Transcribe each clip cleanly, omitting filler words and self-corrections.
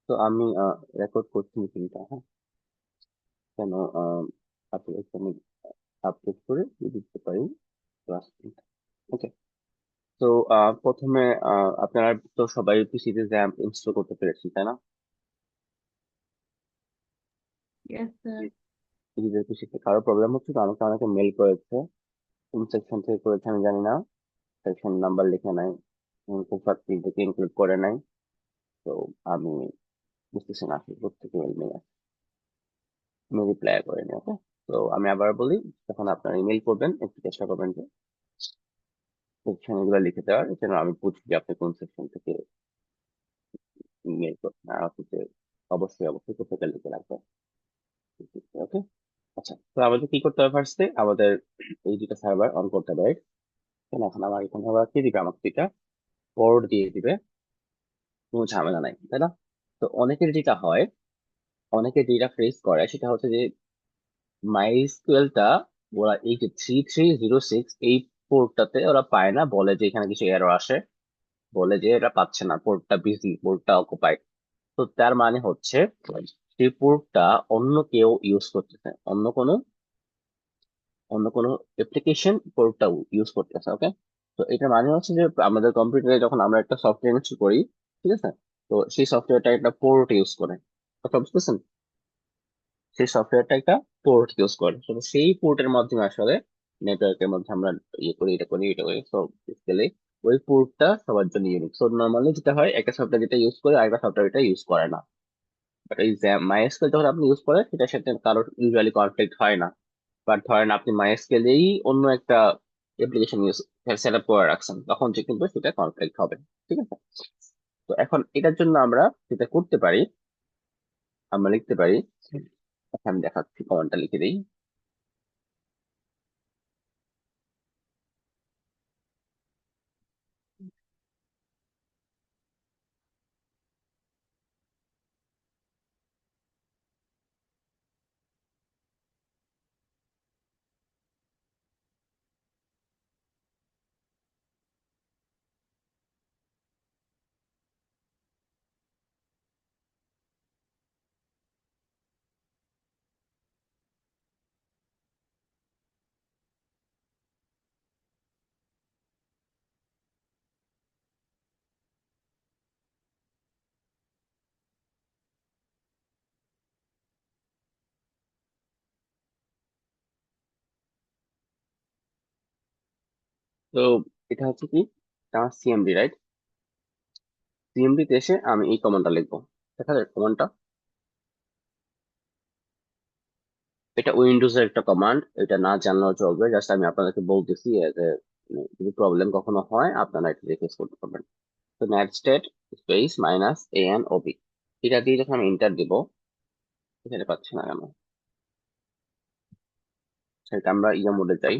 তো আমি রেকর্ড করছি মিটিংটা, হ্যাঁ। কেন আপনি এখানে আপলোড করে দিয়ে দিতে পারি ক্লাস। ওকে। তো প্রথমে আপনারা তো সবাই পিসিতে জ্যাম্প ইনস্টল করতে পেরেছেন, তাই না? Yes, sir. নিজেদের পিসিতে কারো প্রবলেম হচ্ছে তো? আমাকে অনেকে মেল করেছে, কোন সেকশন থেকে করেছে আমি জানি না, সেকশন নাম্বার লিখে নাই, কোফাক্তি থেকে ইনক্লুড করে নাই। তো আমি বুঝতেছি না আসলে কোথেকে মেল নিয়ে আসে। আমি রিপ্লাই করিনি, ওকে। তো আমি আবার বলি, যখন আপনারা ইমেল করবেন একটু চেষ্টা করবেন যে সেকশন এগুলো লিখে দেওয়ার, যেন আমি বুঝি যে আপনি কোন সেকশন থেকে ইমেল করছেন। আর হচ্ছে অবশ্যই অবশ্যই কোথেকে লিখে রাখবেন, ওকে। আচ্ছা, তো আমাদের কি করতে হবে? ফার্স্টে আমাদের এই দুটা সার্ভার অন করতে হবে, right? কেন এখন আমার এখানে আবার কি দিবে? আমাকে দুইটা পোর্ট দিয়ে দিবে, কোনো ঝামেলা নাই, তাই না? তো অনেকের যেটা হয়, অনেকে যেটা ফেস করে সেটা হচ্ছে যে মাইস্কুয়েলটা ওরা এই যে 3306 এই পোর্টটাতে ওরা পায় না, বলে যে এখানে কিছু এরর আসে, বলে যে এটা পাচ্ছে না, পোর্টটা বিজি, পোর্টটা অকুপাইড। তো তার মানে হচ্ছে সেই পোর্টটা অন্য কেউ ইউজ করতেছে, অন্য কোনো অ্যাপ্লিকেশন পোর্টটা ইউজ করতেছে, ওকে। তো এটা মানে হচ্ছে যে আমাদের কম্পিউটারে যখন আমরা একটা সফটওয়্যার ইনস্টল করি, ঠিক আছে, তো সেই সফটওয়্যারটা একটা পোর্ট ইউজ করে, কথা বুঝতেছেন? সেই সফটওয়্যারটা একটা পোর্ট ইউজ করে, তো সেই পোর্টের মাধ্যমে আসলে নেটওয়ার্কের মধ্যে আমরা ইয়ে করি, এটা করি তো বেসিক্যালি ওই পোর্টটা সবার জন্য ইউনিক। সো নর্মালি যেটা হয়, একটা সফটওয়্যার যেটা ইউজ করে আরেকটা সফটওয়্যার এটা ইউজ করে না। বাট এই মাইএসকিউএল যখন আপনি ইউজ করেন সেটার সাথে কারোর ইউজুয়ালি কনফ্লিক্ট হয় না। বাট ধরেন আপনি মাইএসকিউএলেই অন্য একটা অ্যাপ্লিকেশন ইউজ সেট আপ করে রাখছেন, তখন যে কিন্তু সেটা কনফ্লিক্ট হবে, ঠিক আছে। তো এখন এটার জন্য আমরা যেটা করতে পারি, আমরা লিখতে পারি, আচ্ছা আমি দেখাচ্ছি, কমান্ডটা লিখে দিই। তো এটা হচ্ছে কি, আমার সিএমডি, রাইট? সিএমডি তে এসে আমি এই কমান্ডটা লিখবো, দেখা যায় কমান্ডটা। এটা উইন্ডোজের একটা কমান্ড, এটা না জানলেও চলবে, জাস্ট আমি আপনাদেরকে বলতেছি যে যদি প্রবলেম কখনো হয় আপনারা এটা রিকোয়েস্ট করতে পারবেন। তো নেটস্টেড স্পেস মাইনাস এন ওবি, এটা দিয়ে যখন আমি এন্টার দিব, এখানে পাচ্ছি না কেন? সেটা আমরা ইয়া মোডে যাই,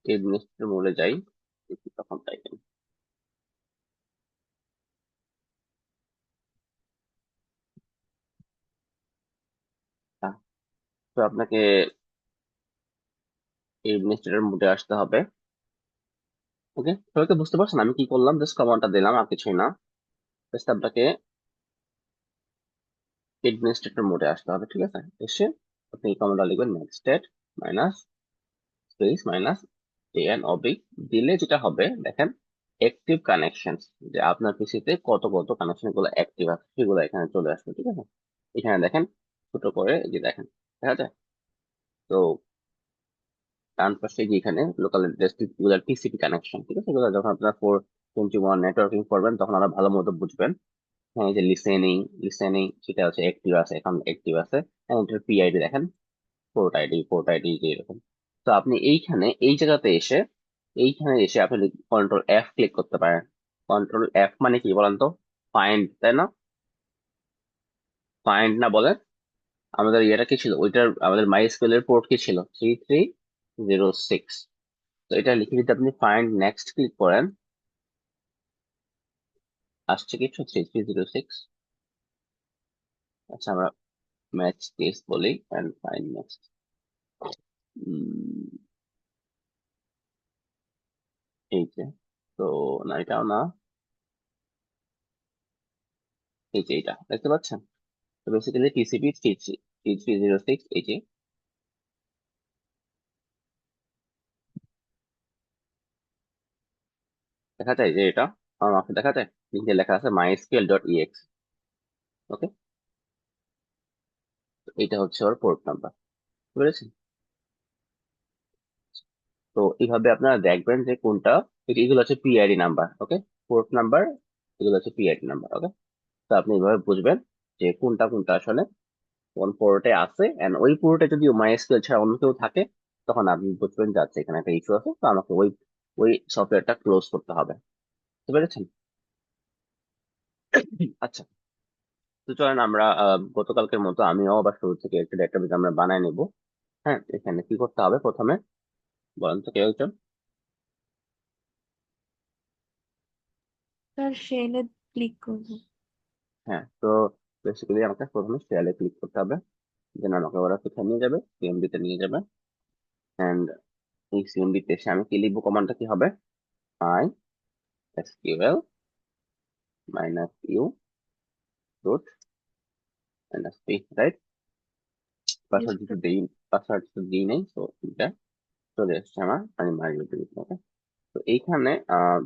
এডমিনিস্ট্রেটর মোডে যাই, দেখি তখন তাই কেন। আহ, তো আপনাকে এডমিনিস্ট্রেটর মোডে আসতে হবে, ওকে। সবাইকে বুঝতে পারছেন আমি কি করলাম? জাস্ট কমান্ডটা দিলাম, আর কিছুই না। জাস্ট আপনাকে এডমিনিস্ট্রেটর মোডে আসতে হবে, ঠিক আছে। এসে আপনি এই কমান্ডটা লিখবেন, netstat minus space minus n o b, দিলে যেটা হবে দেখেন, অ্যাক্টিভ কানেকশন, যে আপনার পিসিতে কত কত কানেকশন গুলো অ্যাক্টিভ আছে সেগুলো এখানে চলে আসবে, ঠিক আছে। এখানে দেখেন, ছোট করে এই যে দেখেন, দেখা যায়। তো ডান পাশে যে এখানে লোকাল অ্যাড্রেস গুলো টিসিপি কানেকশন, ঠিক আছে, এগুলো যখন আপনার 421 নেটওয়ার্কিং করবেন তখন আমরা ভালো মতো বুঝবেন। হ্যাঁ, এই যে লিসেনিং, লিসেনিং সেটা হচ্ছে অ্যাক্টিভ আছে, এখন অ্যাক্টিভ আছে। হ্যাঁ, এটার পিআইডি দেখেন, পোর্ট আইডি যে এরকম। তো আপনি এইখানে এই জায়গাতে এসে, এইখানে এসে আপনি কন্ট্রোল এফ ক্লিক করতে পারেন। কন্ট্রোল এফ মানে কি বলেন তো? ফাইন্ড, তাই না? ফাইন্ড না বলেন, আমাদের ইয়েটা কি ছিল ওইটার, আমাদের মাই এর পোর্ট কি ছিল? 3306। তো এটা লিখে যদি আপনি ফাইন্ড নেক্সট ক্লিক করেন, আসছে কিছু 3306। আচ্ছা আমরা ম্যাচ কেস বলি এন্ড ফাইন্ড নেক্সট। এই যে তো না, এটাও না, এই যে এটা দেখতে পাচ্ছেন। তো basically TCP three three zero six, এই যে দেখা যায় যে এটা আমাকে দেখা যায় নিচে লেখা আছে mysql.ex। ওকে, এটা হচ্ছে ওর পোর্ট নাম্বার, বুঝেছেন? তো এইভাবে আপনারা দেখবেন যে কোনটা, এগুলো হচ্ছে পিআইডি নাম্বার। ওকে, পোর্ট নাম্বার, এগুলো হচ্ছে পিআইডি নাম্বার। ওকে, তো আপনি এইভাবে বুঝবেন যে কোনটা কোনটা আসলে কোন পোর্টে আছে, এন্ড ওই পোর্টে যদি মাইএসকিউএল ছাড়া অন্য কেউ থাকে, তখন আপনি বুঝবেন যে আচ্ছা এখানে একটা ইস্যু আছে, তো আমাকে ওই ওই সফটওয়্যারটা ক্লোজ করতে হবে। বুঝতে পেরেছেন? আচ্ছা, তো চলেন আমরা গতকালকের মতো আমিও আবার শুরু থেকে একটা ডেটাবেস আমরা বানায় নেব। হ্যাঁ, এখানে কি করতে হবে প্রথমে বলেন তো কেউ একজন? স্যার শেলে ক্লিক করবো। হ্যাঁ, তো বেসিক্যালি আমাকে প্রথমে শেয়ারে ক্লিক করতে হবে, দেন আমাকে ওরা কোথায় নিয়ে যাবে, সিএমডি তে নিয়ে যাবে। এন্ড এই সিএমডি তে এসে আমি কি লিখবো, কমান্ডটা কি হবে? I SQL minus u root minus p, right? Yes password sir. কিছু দেই, পাসওয়ার্ড কিছু দিই নাই, তো এটা চলে এসছে আমার, আমি মারিয়ে দিচ্ছি। ওকে, তো এইখানে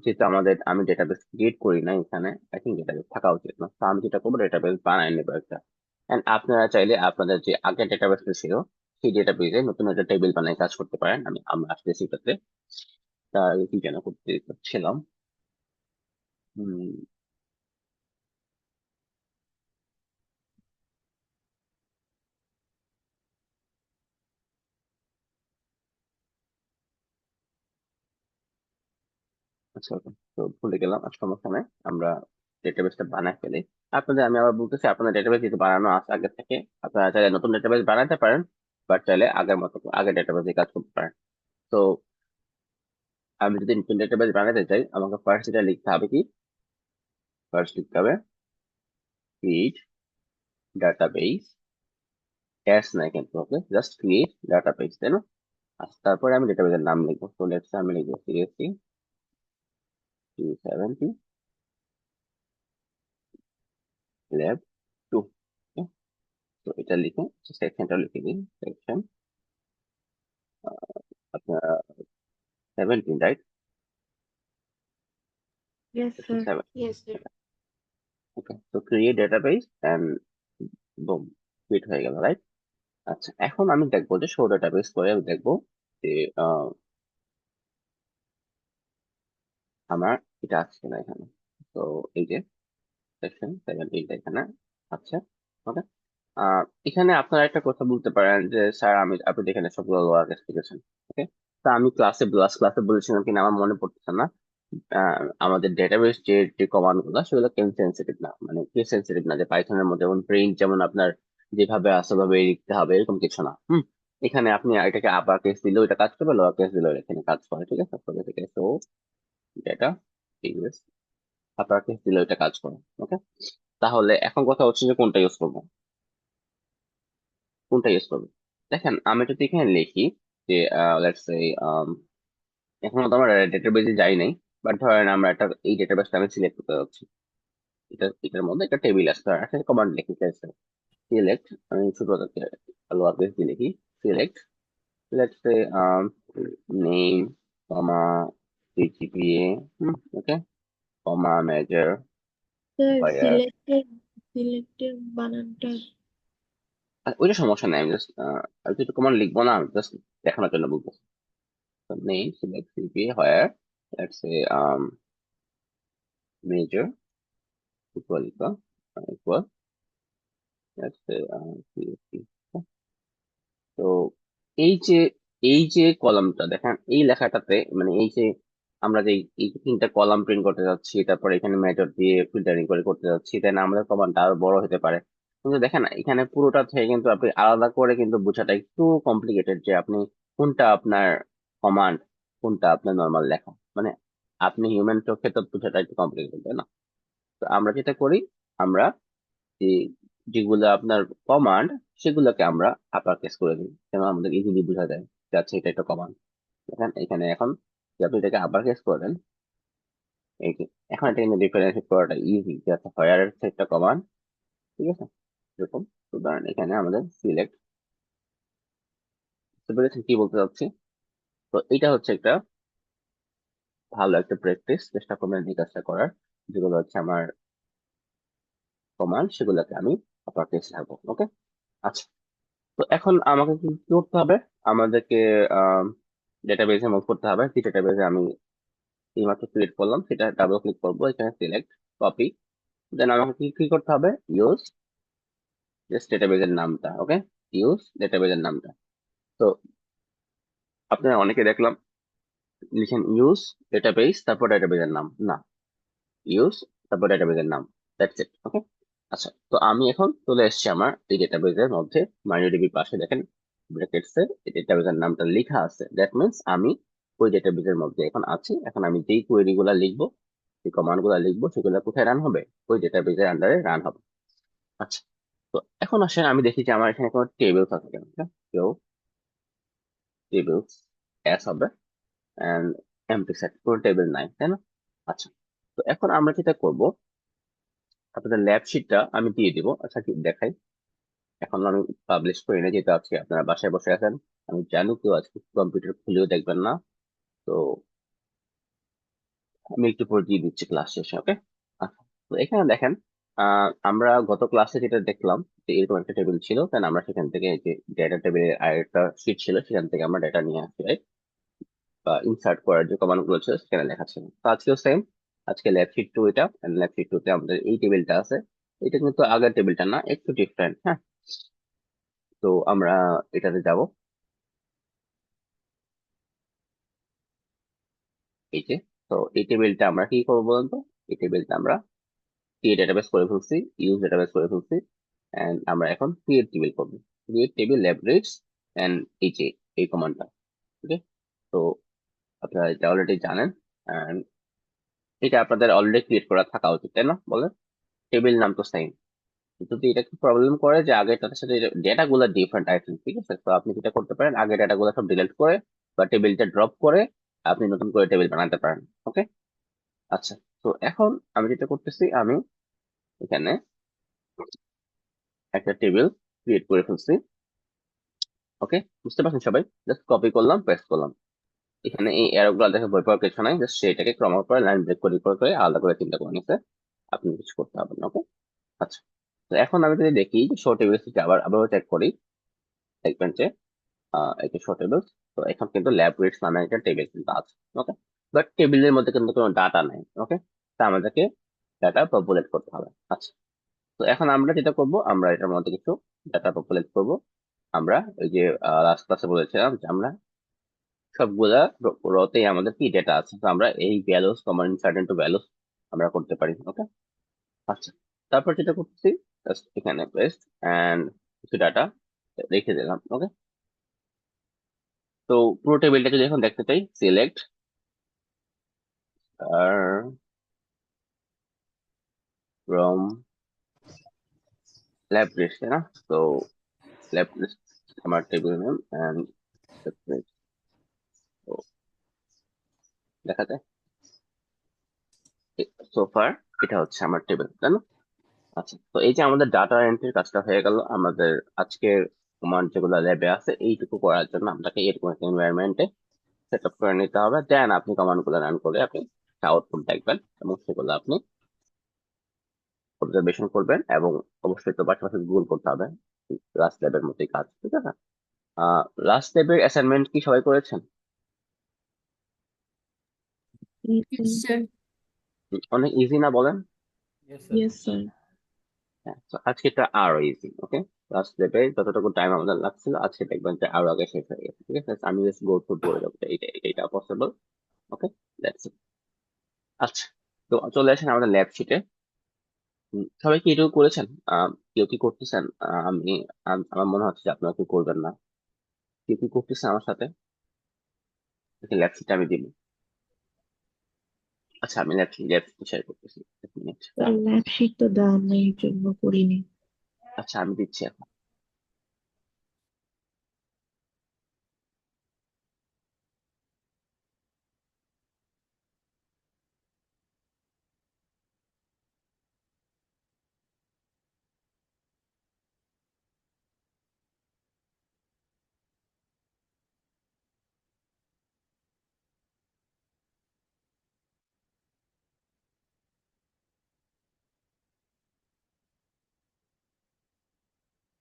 যেহেতু আমি ডেটাবেস ক্রিয়েট করি না এখানে, আই থিঙ্ক ডেটাবেস থাকা উচিত না, তো আমি যেটা করবো ডেটাবেস বানাই নেবো একটা। এন্ড আপনারা চাইলে আপনাদের যে আগের ডেটাবেস ছিল সেই ডেটাবেসে নতুন একটা টেবিল বানিয়ে কাজ করতে পারেন। আমরা আসতেছি এটাতে। তা কি যেন করতে ছিলাম, আচ্ছা okay, তো ভুলে গেলাম, আর সমস্যা নেই, আমরা ডেটাবেসটা বানাই ফেলি। আমি আবার বলতেছি, আপনাদের ডেটাবেস যেহেতু বানানো আছে আগে থেকে, আপনারা চাইলে নতুন ডেটাবেস বানাতে পারেন, বাট চাইলে আগের মতো আগের ডেটাবেসে কাজ করতে পারেন। তো আমি যদি নতুন ডেটাবেস বানাতে চাই, আমাকে ফার্স্ট এটা লিখতে হবে কি, ফার্স্ট লিখতে হবে ক্রিয়েট ডাটাবেস, ক্যাশ নাই কিন্তু, ওকে, জাস্ট ক্রিয়েট ডাটাবেস, তাই না? আচ্ছা, তারপরে আমি ডেটাবেসের নাম লিখবো, তো লেটস আমি লিখবো সিএসসি 270 ল্যাব 2। তো এটা লিখে সেকশনটা লিখে দিন, সেকশন আপনার 17, right? Yes section sir. 7। Yes sir. Okay, তো create database and boom, create হয়ে গেল, রাইট? আচ্ছা, এখন আমি দেখবো যে শো ডেটাবেস করে আমি দেখবো যে আহ, আমার এটা আছে কিনা এখানে। তো এই যে সেকশন 17 এখানে আছে। ওকে, এখানে আপনারা একটা কথা বলতে পারেন যে স্যার আপনি তো এখানে সবগুলো লোয়ার কেস লিখেছেন। ওকে, তা আমি লাস্ট ক্লাসে বলেছিলাম কিনা আমার মনে পড়তেছে না। আমাদের ডেটাবেস যে যে কমান্ড গুলো সেগুলো কেন সেন্সিটিভ না, মানে কি সেন্সিটিভ না, যে পাইথনের মধ্যে যেমন প্রিন্ট, যেমন আপনার যেভাবে আছে ভাবে লিখতে হবে এরকম কিছু না। এখানে আপনি এটাকে আপার কেস দিলেও এটা কাজ করবে, লোয়ার কেস দিলেও এখানে কাজ করে, ঠিক আছে? তো ডেটা আপার কেস দিলেও এটা কাজ করে। ওকে, তাহলে এখন কথা হচ্ছে যে কোনটা ইউজ করবো, কোনটা ইউজ করবো। দেখেন, আমি যদি এখানে লিখি যে লেটস সে, এখনো তো আমার ডেটাবেজে যাই নাই, বাট ধরেন আমরা এই ডেটাবেসটা আমি সিলেক্ট করতে যাচ্ছি। এটার মধ্যে একটা টেবিল আছে, ধরেন একটা কমান্ড লিখি, সিলেক্ট, আমি ছোট লোয়ার কেস দিয়ে লিখি, select let's say name, comma CGPA, okay, comma major, sir fire. Selected বানানটা। ওইটা সমস্যা নেই, আমি জাস্ট আমি তো কমান্ড লিখবো না, জাস্ট দেখানোর জন্য বলতেছি। Name select CGPA fire, let's say major equal equal let's say, PHP। তো এই যে এই যে কলামটা দেখেন, এই লেখাটাতে মানে এই যে আমরা যে এই যে তিনটা কলাম প্রিন্ট করতে যাচ্ছি, তারপর এখানে মেথড দিয়ে ফিল্টারিং করে করতে যাচ্ছি, তাই না? আমাদের কমান্ডটা আরো বড় হতে পারে, কিন্তু দেখেন এখানে পুরোটা থেকে কিন্তু আপনি আলাদা করে কিন্তু বোঝাটা একটু কমপ্লিকেটেড, যে আপনি কোনটা আপনার কমান্ড, কোনটা আপনার নর্মাল লেখা, মানে আপনি হিউম্যান চোখে তো বোঝাটা একটু কমপ্লিকেটেড, তাই না? তো আমরা যেটা করি, আমরা যে যেগুলো আপনার কমান্ড সেগুলোকে আমরা আপার কেস করে দিই, যেন আমাদের ইজিলি বোঝা যায় যে আচ্ছা এটা একটা কমান্ড। দেখেন এখানে এখন যদি আপনি এটাকে আপার কেস করেন, এই যে এখন এটা কিন্তু ডিফারেন্সিয়েট করাটা ইজি, যে আচ্ছা হোয়ার হচ্ছে একটা কমান্ড, ঠিক আছে। এরকম উদাহরণ এখানে আমাদের সিলেক্ট, বুঝতে পেরেছেন কি বলতে চাচ্ছি? তো এটা হচ্ছে একটা ভালো একটা প্র্যাকটিস, চেষ্টা করবেন এই কাজটা করার, যেগুলো হচ্ছে আমার কমান্ড সেগুলোকে আমি প্র্যাকটিস রাখবো। ওকে, আচ্ছা। তো এখন আমাকে কি কি করতে হবে? আমাদেরকে ডেটাবেজে মুভ করতে হবে। যে ডেটাবেজে আমি এইমাত্র ক্রিয়েট করলাম সেটা ডাবল ক্লিক করবো, এখানে সিলেক্ট, কপি, দেন আমাকে কি কি করতে হবে? ইউজ জাস্ট ডেটাবেজের নামটা। ওকে, ইউজ ডেটাবেজের নামটা। তো আপনারা অনেকে দেখলাম লিখেন ইউজ ডেটাবেজ তারপর ডেটাবেজের নাম, না, ইউজ তারপর ডেটাবেজের নাম, দ্যাটস ইট। ওকে, আচ্ছা। তো আমি এখন চলে এসেছি আমার এই ডেটাবেজের মধ্যে, মাইনোডিবি পাশে দেখেন ব্র্যাকেটসে ডেটাবেজের নামটা লেখা আছে, দ্যাট মিন্স আমি ওই ডেটাবেজের মধ্যে এখন আছি। এখন আমি যেই কোয়েরি গুলা লিখবো, যে কমান্ড গুলা লিখবো, সেগুলো কোথায় রান হবে? ওই ডেটাবেজের আন্ডারে রান হবে। আচ্ছা, তো এখন আসেন আমি দেখি যে আমার এখানে কোনো টেবিলস আছে কেন। কেউ টেবিলস এস হবে এন্ড এমটি সেট, কোনো টেবিল নাই, তাই না? আচ্ছা, তো এখন আমরা যেটা করব, আপনাদের ল্যাব শিটটা আমি দিয়ে দিব। আচ্ছা, কি দেখাই, এখন আমি পাবলিশ করি না যেহেতু আজকে আপনারা বাসায় বসে আছেন। আমি জানি কেউ আজকে কম্পিউটার খুলেও দেখবেন না, তো আমি একটু পরে দিয়ে দিচ্ছি ক্লাস শেষে। ওকে, আচ্ছা। তো এখানে দেখেন, আমরা গত ক্লাসে যেটা দেখলাম যে এরকম একটা টেবিল ছিল, কারণ আমরা সেখান থেকে যে ডেটা টেবিলের আরেকটা শিট ছিল সেখান থেকে আমরা ডেটা নিয়ে আসি, right? বা ইনসার্ট করার যে কমান্ড গুলো ছিল সেখানে লেখা ছিল। তো আজকেও সেম, আজকে ল্যাব শিট টু, এটা ল্যাব শিট টু তে আমাদের এই টেবিলটা আছে। এটা কিন্তু আগের টেবিলটা না, একটু ডিফারেন্ট, হ্যাঁ। তো আমরা এটাতে যাব, এই যে। তো এই টেবিলটা আমরা কি করবো বলুন তো? এই টেবিলটা আমরা ক্রিয়েট ডেটাবেস করে ফেলছি, ইউজ ডেটাবেস করে ফেলছি, এন্ড আমরা এখন ক্রিয়েট টেবিল করবো। Create table lab rates and এই যে এই কমান্ডটা, ওকে। তো আপনারা এটা অলরেডি জানেন, এন্ড এটা আপনাদের অলরেডি ক্রিয়েট করা থাকা উচিত, তাই না বলেন? টেবিল নাম তো সেম, যদি এটা কি প্রবলেম করে যে আগেরটার সাথে ডেটা গুলো ডিফারেন্ট আই থিঙ্ক, ঠিক আছে। তো আপনি যেটা করতে পারেন, আগে ডেটা গুলো সব ডিলিট করে বা টেবিলটা ড্রপ করে আপনি নতুন করে টেবিল বানাতে পারেন। ওকে, আচ্ছা। তো এখন আমি যেটা করতেছি, আমি এখানে একটা টেবিল ক্রিয়েট করে ফেলছি। ওকে, বুঝতে পারছেন সবাই? জাস্ট কপি করলাম, পেস্ট করলাম। এখানে এই এরো গুলো দেখে ভয় পাওয়ার কিছু নাই, জাস্ট সেটাকে ক্রম করে লাইন ব্রেক করে করে আলাদা করে চিন্তা করে নিতে আপনি কিছু করতে হবে না। ওকে, আচ্ছা। তো এখন আমি যদি দেখি যে শো টেবিল থেকে আবার আবার চেক করি, দেখবেন যে এটা শো টেবিল। তো এখন কিন্তু ল্যাব রেটস নামে একটা টেবিল কিন্তু আছে। ওকে, বাট টেবিলের মধ্যে কিন্তু কোনো ডাটা নাই। ওকে, তা আমাদেরকে ডাটা পপুলেট করতে হবে। আচ্ছা, তো এখন আমরা যেটা করব, আমরা এটার মধ্যে কিছু ডাটা পপুলেট করব। আমরা ওই যে লাস্ট ক্লাসে বলেছিলাম যে আমরা সবগুলা রতেই আমাদের কি ডেটা আছে, তো আমরা এই values common insert into values আমরা করতে পারি। ওকে, আচ্ছা। তারপর যেটা করতেছি, just এখানে পেস্ট এন্ড কিছু ডাটা রেখে দিলাম। ওকে, তো পুরো টেবিলটা যদি এখন দেখতে চাই, সিলেক্ট আর ফ্রম ল্যাব লিস্ট, তাই না? তো ল্যাব লিস্ট আমার টেবিল নেম এন্ড দেখা যায় সোফার, এটা হচ্ছে আমার টেবিল, তাই না? আচ্ছা, তো এই যে আমাদের ডাটা এন্ট্রির কাজটা হয়ে গেল। আমাদের আজকের কমান্ড যেগুলো ল্যাবে আছে এইটুকু করার জন্য আপনাকে এরকম একটা এনভায়রনমেন্টে সেট আপ করে নিতে হবে। দেন আপনি কমান্ড গুলো রান করে আপনি আউটপুট দেখবেন এবং সেগুলো আপনি অবজারভেশন করবেন, এবং অবশ্যই তো পাশাপাশি গুগল করতে হবে। লাস্ট ল্যাবের মতোই কাজ, ঠিক আছে। লাস্ট ল্যাবের অ্যাসাইনমেন্ট কি সবাই করেছেন? Yes, sir. অনেক ইজি না বলেন? Yes, sir. yes, sir. হ্যাঁ, তো আজকেটা আরো ইজি। ওকে, লাস্ট ল্যাবে যতটুকু টাইম আমাদের লাগছিল আজকে দেখবেন যে আরো আগে শেষ হয়ে গেছে, ঠিক আছে। আমি জাস্ট গো থ্রু করে দেবো যে এটা পসিবল। Okay, that's it. আচ্ছা, তো চলে আসেন আমাদের ল্যাব শিটে। সবাই কি এটুকু করেছেন? কেউ কি করতেছেন? আমার মনে হচ্ছে যে আপনারা কেউ করবেন না। কেউ কি করতেছেন আমার সাথে? ল্যাব শিটে আমি দিব। আচ্ছা, আমি ল্যাব শেয়ার করতেছি, এক মিনিট। স্যার ল্যাব শিট তো দেওয়া নেই, এই জন্য করিনি। আচ্ছা, আমি দিচ্ছি এখন।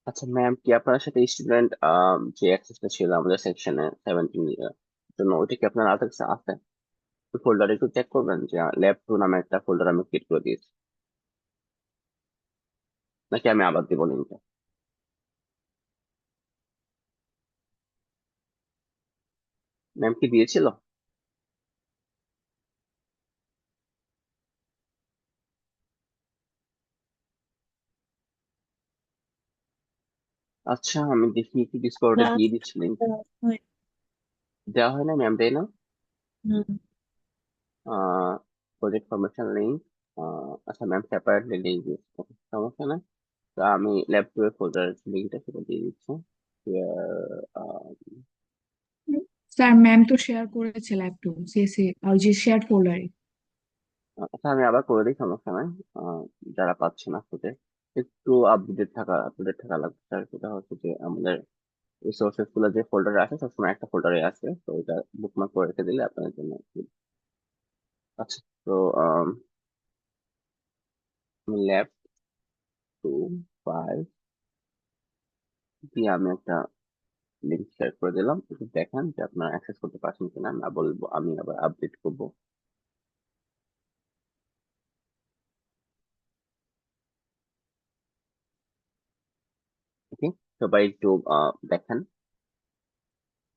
আচ্ছা ম্যাম, কি আপনার সাথে স্টুডেন্ট যে অ্যাক্সেসটা ছিল আমাদের সেকশনে 17 এর জন্য, ওইটা কি আপনার কাছে আছে? ফোল্ডারে একটু চেক করবেন যে ল্যাব 2 নামে একটা ফোল্ডার আমি ক্রিয়েট করে দিয়েছি, নাকি আমি আবার দিব লিঙ্কটা? ম্যাম কি দিয়েছিল? আচ্ছা আমি দেখি কি ডিসকর্ডে না, দিয়ে দিচ্ছি লিঙ্ক। হয় দেওয়া হয় না ম্যাম, দেয় না? না। Project formation link. আচ্ছা ম্যাম সেপারেটলি লিঙ্ক দিচ্ছে, সমস্যা না। তো আমি ল্যাব 2 এর ফোল্ডার লিঙ্কটা সেটা দিয়ে দিচ্ছি। Here, স্যার, ম্যাম তো শেয়ার করেছে ল্যাপটপ সিএসসি আর যে শেয়ার ফোল্ডারে। আচ্ছা আমি আবার করে দিই, সমস্যা নাই। আহ, যারা পাচ্ছে না খুঁজে, একটু আপডেট থাকা লাগবে স্যার। সেটা হচ্ছে যে আমাদের রিসোর্সেস গুলো যে ফোল্ডারে আছে সবসময় একটা ফোল্ডারে আছে, তো এটা বুকমার্ক করে রেখে দিলে আপনাদের জন্য good। আচ্ছা, তো ল্যাব 2 5 দিয়ে আমি একটা লিঙ্ক শেয়ার করে দিলাম, একটু দেখেন যে আপনারা অ্যাক্সেস করতে পারছেন কিনা, না বলবো আমি আবার আপডেট করবো। ওকে, সবাই একটু দেখেন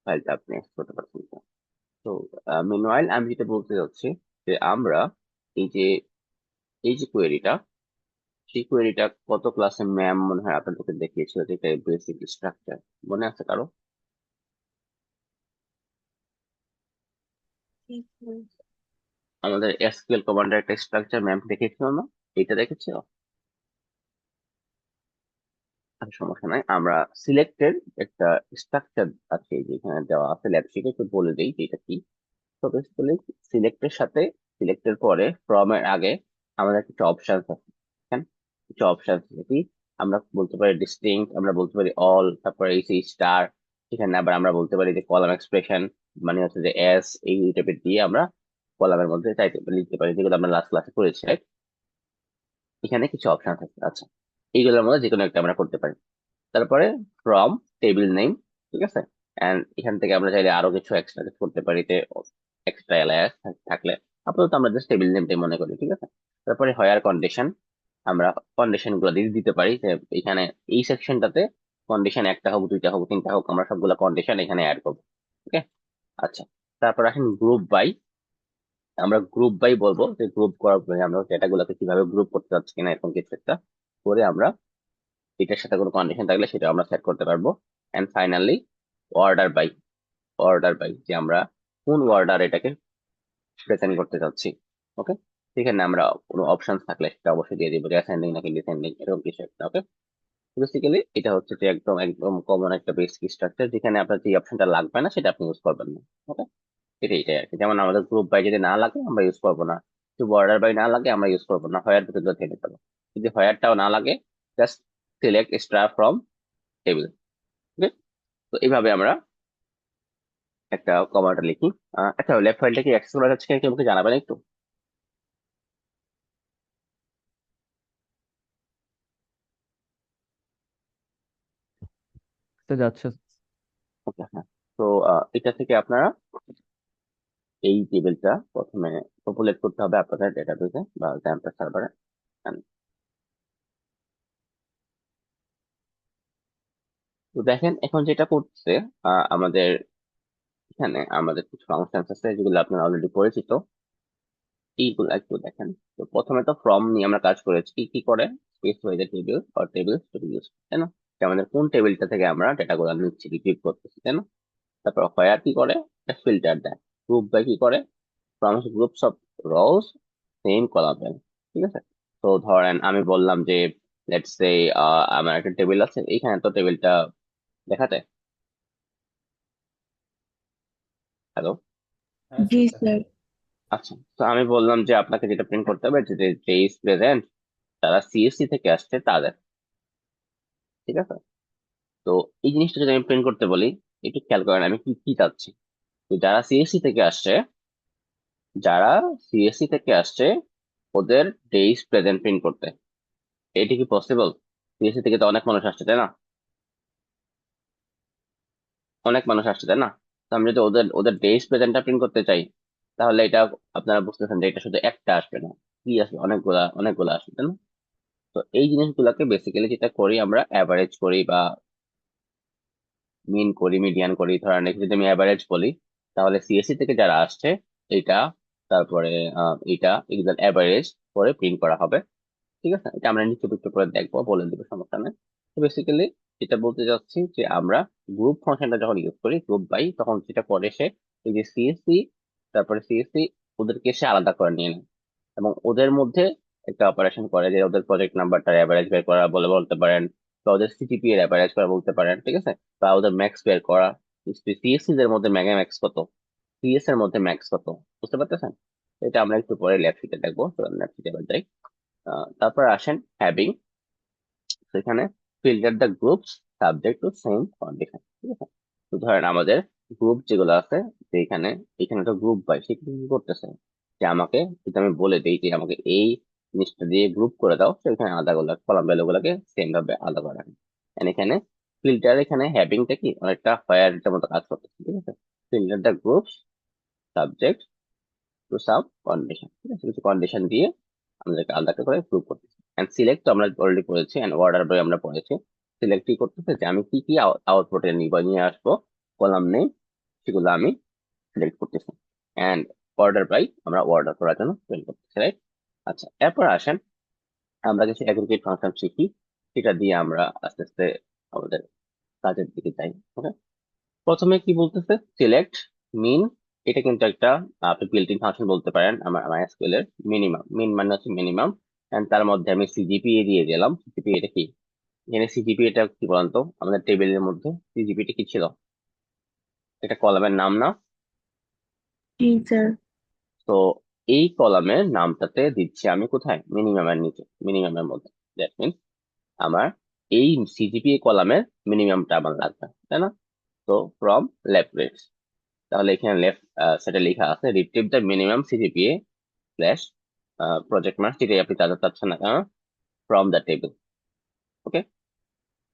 ফাইলটা আপনি অ্যাক্সেস করতে পারছেন কিনা। তো মিনওয়াইল আমি যেটা বলতে যাচ্ছি যে আমরা এই যে এই যে কোয়েরিটা, সেই কোয়েরিটা কত ক্লাসে ম্যাম মনে হয় আপনাদেরকে দেখিয়েছিল, যেটা বেসিক স্ট্রাকচার মনে আছে কারো? আমাদের এসকিউএল কমান্ডের একটা স্ট্রাকচার ম্যাম দেখিয়েছিল না? এটা দেখেছিল? আর সমস্যা নাই, আমরা সিলেক্টের একটা স্ট্রাকচার আছে যেখানে দেওয়া আছে, ল্যাব শিটে একটু বলে দিই যে এটা কি। তো বেসিক্যালি সিলেক্টের সাথে, সিলেক্টের পরে ফ্রম এর আগে আমাদের কিছু অপশন আছে। হ্যাঁ, কিছু অপশন আছে কি, আমরা বলতে পারি ডিস্টিংক্ট, আমরা বলতে পারি অল, তারপরে এই সেই স্টার। এখানে আবার আমরা বলতে পারি যে কলাম এক্সপ্রেশন, মানে হচ্ছে যে এস, এই টাইপের দিয়ে আমরা কলামের মধ্যে চাইতে লিখতে পারি, যেগুলো আমরা লাস্ট ক্লাসে করেছি right? এখানে কিছু অপশন থাকে। আচ্ছা, এইগুলোর মধ্যে যে কোনো একটা আমরা করতে পারি। তারপরে ফ্রম টেবিল নেম, ঠিক আছে। এন্ড এখান থেকে আমরা চাইলে আরো কিছু এক্সট্রা করতে পারি, যে এক্সট্রা এলায়াস থাকলে। আপাতত আমরা জাস্ট টেবিল নেমটাই মনে করি, ঠিক আছে। তারপরে হয়ার কন্ডিশন, আমরা কন্ডিশন গুলো দিয়ে দিতে পারি যে এখানে এই সেকশনটাতে কন্ডিশন একটা হোক, দুইটা হোক, তিনটা হোক, আমরা সবগুলো কন্ডিশন এখানে অ্যাড করবো। ওকে, আচ্ছা। তারপর আসেন গ্রুপ বাই। আমরা গ্রুপ বাই বলবো যে গ্রুপ করার পরে আমরা ডেটাগুলোকে কিভাবে গ্রুপ করতে চাচ্ছি কিনা, এরকম কিছু একটা করে আমরা এটার সাথে কোনো কন্ডিশন থাকলে সেটা আমরা সেট করতে পারবো। এন্ড ফাইনালি অর্ডার বাই, যে আমরা কোন অর্ডার এটাকে প্রেজেন্ট করতে চাচ্ছি। ওকে, সেখানে আমরা কোনো অপশন থাকলে সেটা অবশ্যই দিয়ে দিব, যে অ্যাসেন্ডিং নাকি ডিসেন্ডিং, এরকম কিছু একটা। ওকে, বেসিক্যালি এটা হচ্ছে যে একদম একদম কমন একটা বেসিক স্ট্রাকচার, যেখানে আপনার যে অপশনটা লাগবে না সেটা আপনি ইউজ করবেন না। ওকে, এটাই আর কি। যেমন আমাদের গ্রুপ বাই যদি না লাগে আমরা ইউজ করবো না, যদি বর্ডার বাই না লাগে আমরা ইউজ করবো না, হয়ার ভিতরে থেকে নিতে পারবো। যদি হয়ারটাও না লাগে, just select star from table. Okay, তো এইভাবে আমরা একটা কমান্ড লিখি। আচ্ছা, লেফট ফাইলটা কি অ্যাক্সেস করা যাচ্ছে কিনা কি আমাকে জানাবেন একটু? তো যাচ্ছে। ওকে, হ্যাঁ। তো এটা থেকে আপনারা এই টেবিলটা প্রথমে পপুলেট করতে হবে আপনাদের ডেটাবেসে বা ক্যাম্পাস সার্ভারে। তো দেখেন এখন যেটা করছে, আমাদের এখানে আমাদের কিছু ফাংশন আছে যেগুলো আপনারা অলরেডি পরিচিত, এইগুলো একটু দেখেন। তো প্রথমে তো ফ্রম নিয়ে আমরা কাজ করেছি, কি কি করে space wise table or table to be use, তাই না? যে আমাদের কোন টেবিলটা থেকে আমরা ডেটাগুলো নিচ্ছি, রিট্রিভ করতেছি, তাই না? তারপর হোয়ার কি করে, ফিল্টার দেয়। গ্রুপ বাই কি করে, from groups of rose same column. ঠিক আছে, তো ধরেন আমি বললাম যে লেটস সে আমার একটা টেবিল আছে, এইখানে তো টেবিলটা দেখাতে। হ্যালো? হ্যাঁ জি স্যার, স্যার। দেখাবে। আচ্ছা, তো আমি বললাম যে আপনাকে যেটা প্রিন্ট করতে হবে যে যে ইজ প্রেজেন্ট, তারা সিএসসি থেকে আসছে তাদের, ঠিক আছে। তো এই জিনিসটা যদি আমি প্রিন্ট করতে বলি, একটু খেয়াল করেন আমি কি কি চাচ্ছি। তো যারা সিএসসি থেকে আসছে, যারা সিএসসি থেকে আসছে ওদের ডেইজ প্রেজেন্ট প্রিন্ট করতে, এটা কি পসিবল? সিএসসি থেকে তো অনেক মানুষ আসছে, তাই না? অনেক মানুষ আসছে তাই না? তো আমি যদি ওদের ওদের ডেইস প্রেজেন্টটা প্রিন্ট করতে চাই, তাহলে এটা আপনারা বুঝতেছেন যে এটা শুধু একটা আসবে না, কি আসবে, অনেকগুলা অনেকগুলা আসবে তাই না? তো এই জিনিসগুলোকে বেসিক্যালি যেটা করি আমরা অ্যাভারেজ করি বা মিন করি, মিডিয়ান করি। ধরেন এখানে যদি আমি অ্যাভারেজ বলি, তাহলে সিএসসি থেকে যারা আসছে এইটা, তারপরে এইটা, এগুলোর অ্যাভারেজ করে প্রিন্ট করা হবে। ঠিক আছে, এটা আমরা নিচে একটু করে দেখবো, বলে দিব, সমস্যা নেই। তো বেসিক্যালি যেটা বলতে যাচ্ছি যে আমরা গ্রুপ ফাংশনটা যখন ইউজ করি, গ্রুপ বাই, তখন যেটা করে সে, এই যে সিএসসি, তারপরে সিএসসি, ওদেরকে সে আলাদা করে নিয়ে নেয় এবং ওদের মধ্যে একটা অপারেশন করে যে ওদের প্রজেক্ট নাম্বারটা অ্যাভারেজ বের করা বলে বলতে পারেন, বা ওদের সিজিপি এর অ্যাভারেজ করা বলতে পারেন, ঠিক আছে, বা ওদের ম্যাক্স বের করা। সিএসসি এর মধ্যে ম্যাক্স কত, সিএস এর মধ্যে ম্যাক্স কত, বুঝতে পারতেছেন? এটা আমরা একটু পরে ল্যাব শিটে দেখবো, তো ল্যাব শিটে এবার যাই। তারপর আসেন হ্যাভিং। সেখানে filter the groups subject to same condition, ঠিক আছে। তো ধরেন আমাদের গ্রুপ যেগুলো আছে, যে এখানে, এখানে তো গ্রুপ বাই, সেখানে কি করতেছে যে আমাকে, যদি আমি বলে দিই যে আমাকে এই জিনিসটা দিয়ে গ্রুপ করে দাও, তো এখানে আলাদা গুলো কলাম ভ্যালু গুলোকে সেম ভাবে আলাদা করে রাখে। And এখানে ফিল্টার, এখানে হ্যাভিংটা কি অনেকটা ফায়ারের মতো কাজ করতেছে, ঠিক আছে। Filter the groups subject to sub condition, ঠিক আছে, কিছু কন্ডিশন দিয়ে আমাদেরকে আলাদা করে প্রুভ করতেছি। এন্ড সিলেক্ট তো আমরা অলরেডি করেছি, এন্ড অর্ডার বাই আমরা পড়েছি। সিলেক্ট কি করতেছে যে আমি কি কি আউটপুটে নিয়ে আসবো, কলাম নেই, সেগুলো আমি সিলেক্ট করতেছি। এন্ড অর্ডার বাই আমরা অর্ডার করার জন্য প্রিন্ট করতেছি, রাইট? আচ্ছা, এরপর আসেন আমরা কিছু অ্যাগ্রিগেট ফাংশন শিখি, সেটা দিয়ে আমরা আস্তে আস্তে আমাদের কাজের দিকে যাই। ওকে, প্রথমে কি বলতেছে, সিলেক্ট মিন। এটা কিন্তু একটা আপনি বিল্ট ইন ফাংশন বলতে পারেন আমার MySQL এর। মিনিমাম, মিন মানে হচ্ছে মিনিমাম, এন্ড তার মধ্যে আমি সিজিপিএ দিয়ে দিলাম। সিজিপিএ এটা কি, এখানে সিজিপিএ এটা কি বলতো, আমাদের টেবিলের মধ্যে সিজিপিএ টা কি ছিল, এটা কলামের নাম না? জি স্যার। তো এই কলামের নামটাতে দিচ্ছি আমি কোথায়, মিনিমামের নিচে, মিনিমামের মধ্যে। দ্যাট মিনস আমার এই সিজিপিএ কলামের মিনিমামটা আমার লাগবে, তাই না? তো ফ্রম লেফট, তাহলে এখানে লেফট সাইডে লেখা আছে retrieve the minimum CGPA slash project marks, যেটাই আপনি চাঁদা চাচ্ছেন না কেন, ফ্রম দ্য টেবিল। ওকে,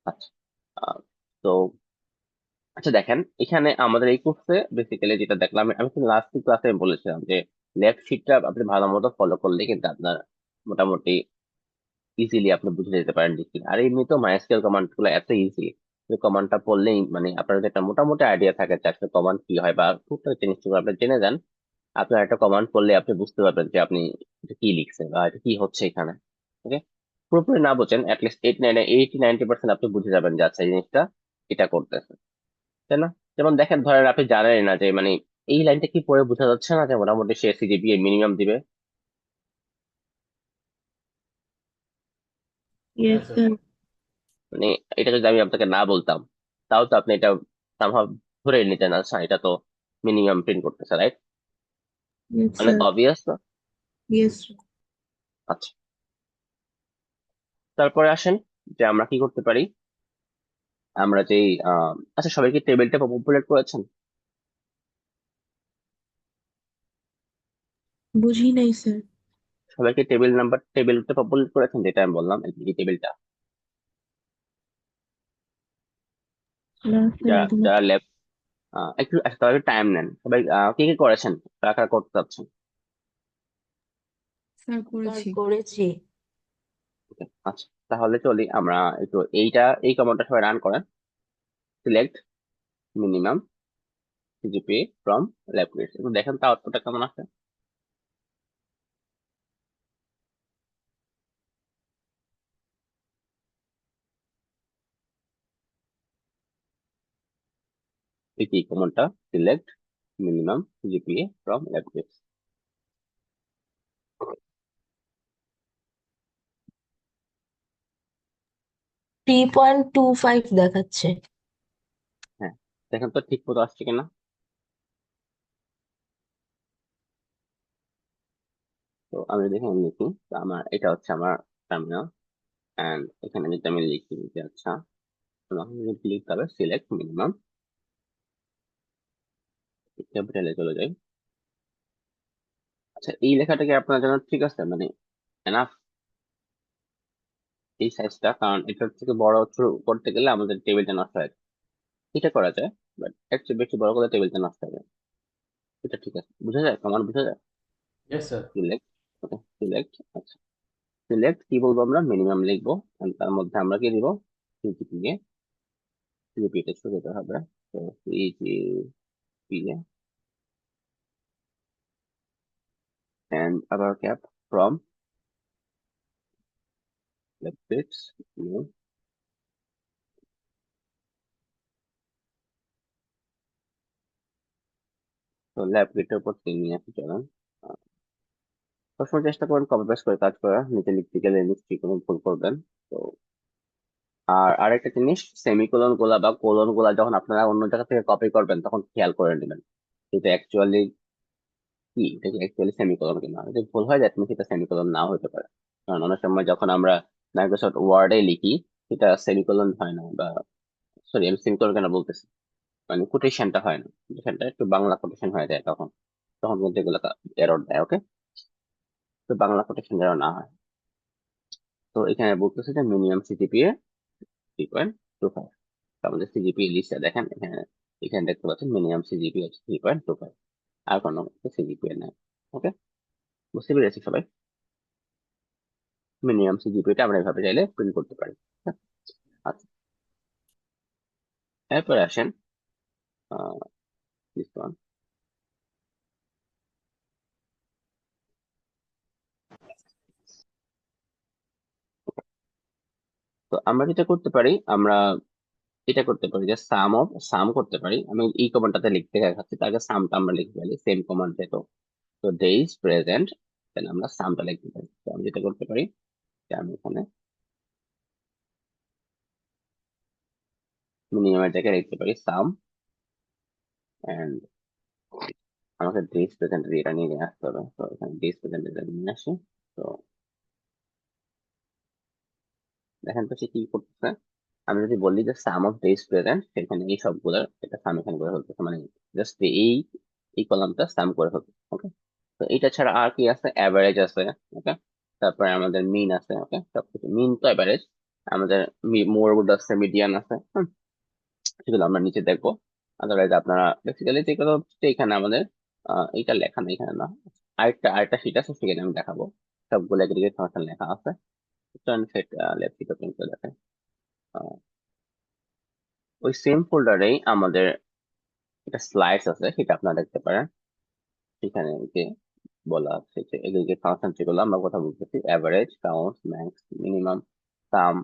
আচ্ছা। আহ, তো আচ্ছা দেখেন, এখানে আমাদের এই কোর্সে বেসিক্যালি যেটা দেখলাম, আমি কিন্তু লাস্ট ক্লাসে বলেছিলাম যে লেফট শিটটা আপনি ভালো মতো ফলো করলে কিন্তু আপনার মোটামুটি ইজিলি আপনি বুঝে যেতে পারেন যে কি। আর এমনি তো মাইস্কেল কমান্ড গুলো এত ইজি, যে কমান্ডটা পড়লেই মানে আপনার যদি একটা মোটামুটি আইডিয়া থাকে যে আসলে কমান্ড কি হয় বা টুকটাক জিনিসগুলো আপনি জেনে যান, আপনার একটা কমান্ড করলে আপনি বুঝতে পারবেন যে আপনি এটা কি লিখছেন বা এটা কি হচ্ছে এখানে। ওকে, পুরোপুরি না বোঝেন, অ্যাটলিস্ট 80-90% আপনি বুঝে যাবেন যে আচ্ছা এই জিনিসটা এটা করতেছে, তাই না? যেমন দেখেন, ধরেন আপনি জানেন না যে মানে এই লাইনটা কি পড়ে বোঝা যাচ্ছে না যে মোটামুটি সে সিজিপি মিনিমাম দিবে। Yes sir. মানে এটা যদি আমি আপনাকে না বলতাম, তাও তো আপনি এটা সম্ভব ধরে নিতেন, আচ্ছা এটা তো মিনিমাম প্রিন্ট করতেছে, রাইট? ইয়েস অনেক স্যার। অবভিয়াস তো। ইয়েস। আচ্ছা, তারপরে আসেন যে আমরা কি করতে পারি। আমরা যেই আচ্ছা, সবাই কি টেবিলটা পপুলেট করেছেন? বুঝি নাই স্যার। সবাইকে টেবিলটা পপুলেট করেছেন, যেটা আমি বললাম, এই টেবিলটা, না স্যার, যারা একদম। যারা ল্যাব, একটু আচ্ছা, তাহলে টাইম নেন সবাই, কি কি করেছেন, কারা কারা করতে চাচ্ছেন? স্যার স্যার করেছি। করেছি। Okay, আচ্ছা, তাহলে চলি আমরা একটু এই কমান্ডটা সবাই রান করেন। Select minimum CGPA from lab grades, একটু দেখেন তো আউটপুটটা কেমন আছে। এই কি কমান্ডটা, select minimum CGPA from lab grades. 3.25 দেখাচ্ছে। হ্যাঁ, দেখেন তো ঠিক মতো আসছে কিনা। তো আমি দেখে লিখি, তো আমার এটা হচ্ছে আমার টার্মিনাল। এন্ড এখানে যদি আমি লিখি যে আচ্ছা, আমাকে যদি লিখতে হবে সিলেক্ট মিনিমাম, ক্যাপিটালে চলে যাই। আচ্ছা, এই লেখাটা কি আপনার জন্য ঠিক আছে, মানে এনাফ এই সাইজটা? কারণ এটার থেকে বড় শুরু করতে গেলে আমাদের টেবিলটা নষ্ট হয়। এটা করা যায়। বাট একটু বেশি বড় করে টেবিলটা নষ্ট হবে। এটা ঠিক আছে, বুঝা যায়, কমান বুঝা যায়। Yes, sir. সিলেক্ট, ওকে সিলেক্ট, আচ্ছা সিলেক্ট কি বলবো আমরা, মিনিমাম লিখবো and তার মধ্যে আমরা কি দিব, সিজিপি এ, সিজিপি টা শুরু করতে হবে। তো CGPA and our cap from left bits new, তো ল্যাব গেটের উপর থেকে নিয়ে আসি চলেন। আহ, সবসময় চেষ্টা করবেন কপি পেস্ট করে কাজ করা, নিচে লিখতে গেলে নিশ্চয়ই কোনো ভুল করবেন। তো আর আরেকটা জিনিস, সেমিকোলন গুলা বা কোলন গুলা যখন আপনারা অন্য জায়গা থেকে কপি করবেন তখন খেয়াল করে নেবেন এটা অ্যাকচুয়ালি কি, এটা কি অ্যাকচুয়ালি সেমিকোলন কিনা। যদি ভুল হয় দ্যাট মিনস এটা সেমিকোলন নাও হতে পারে। কারণ অনেক সময় যখন আমরা মাইক্রোসফট ওয়ার্ডে লিখি এটা সেমিকোলন হয় না, বা সরি আমি সেমিকোলন কেন বলতেছি, মানে কোটেশনটা হয় না, কোটেশনটা একটু বাংলা কোটেশন হয়ে যায় তখন, তখন কিন্তু এগুলো এরর দেয়। ওকে, তো বাংলা কোটেশন যেন না হয়। তো এখানে বলতেছে যে মিনিমাম সিজিপিএ 3.25। আমাদের সিজিপিএ লিস্টটা দেখেন এখানে, এখানে দেখতে পাচ্ছেন মিনিমাম সিজিপিএ হচ্ছে 3.25, আর কোনো সিজিপিএ নেই। ওকে, বুঝতে পেরেছি সবাই। মিনিমাম সিজিপিএটা আমরা এভাবে চাইলে প্রিন্ট করতে পারি। হ্যাঁ, আচ্ছা এরপরে আসেন this one। তো আমরা যেটা করতে পারি, আমরা এটা করতে পারি যে সাম করতে পারি। আমি এই কমান্ডটাতে লিখতে দেখাচ্ছি, তার আগে সামটা আমরা লিখতে পারি, সেম কমান্ড যেহেতু। তো ডেইজ প্রেজেন্ট, দেন আমরা সামটা লিখতে পারি। তো আমি যেটা করতে পারি যে আমি এখানে মিনিমামের জায়গায় লিখতে পারি সাম, এন্ড আমাকে ডেইজ প্রেজেন্ট এটা নিয়ে আসতে হবে। তো এখানে ডেইজ প্রেজেন্ট এটা নিয়ে আসি। তো দেখেন তো সে কি করতেছে। আমি যদি বলি যে সাম অফ ডেইজ প্রেজেন্ট, সেখানে এই সবগুলো এটা সাম এখানে করে ফেলতেছে, মানে জাস্ট এই এই কলামটা সাম করে ফেলতেছে। ওকে, তো এটা ছাড়া আর কি আছে, অ্যাভারেজ আছে। ওকে, তারপরে আমাদের মিন আছে। ওকে, সবকিছু মিন তো অ্যাভারেজ, আমাদের মোরগুড আছে, মিডিয়ান আছে। সেগুলো আমরা নিচে দেখবো। আদারওয়াইজ আপনারা বেসিক্যালি যেগুলো হচ্ছে এখানে আমাদের এইটা লেখা নেই এখানে না, আরেকটা শীট আছে সেখানে আমি দেখাবো। সবগুলো এগ্রিগেট ফাংশন লেখা আছে। সেট লেফট দিকে প্রিন্ট করে দেখেন। আহ, ওই সেম ফোল্ডারেই আমাদের একটা স্লাইডস আছে, সেটা আপনারা দেখতে পারেন। সেখানে যে বলা আছে যে এগ্রিগেট ফাংশন যেগুলো আমরা কথা বলতেছি, অ্যাভারেজ, কাউন্ট, ম্যাক্স, মিনিমাম, সাম,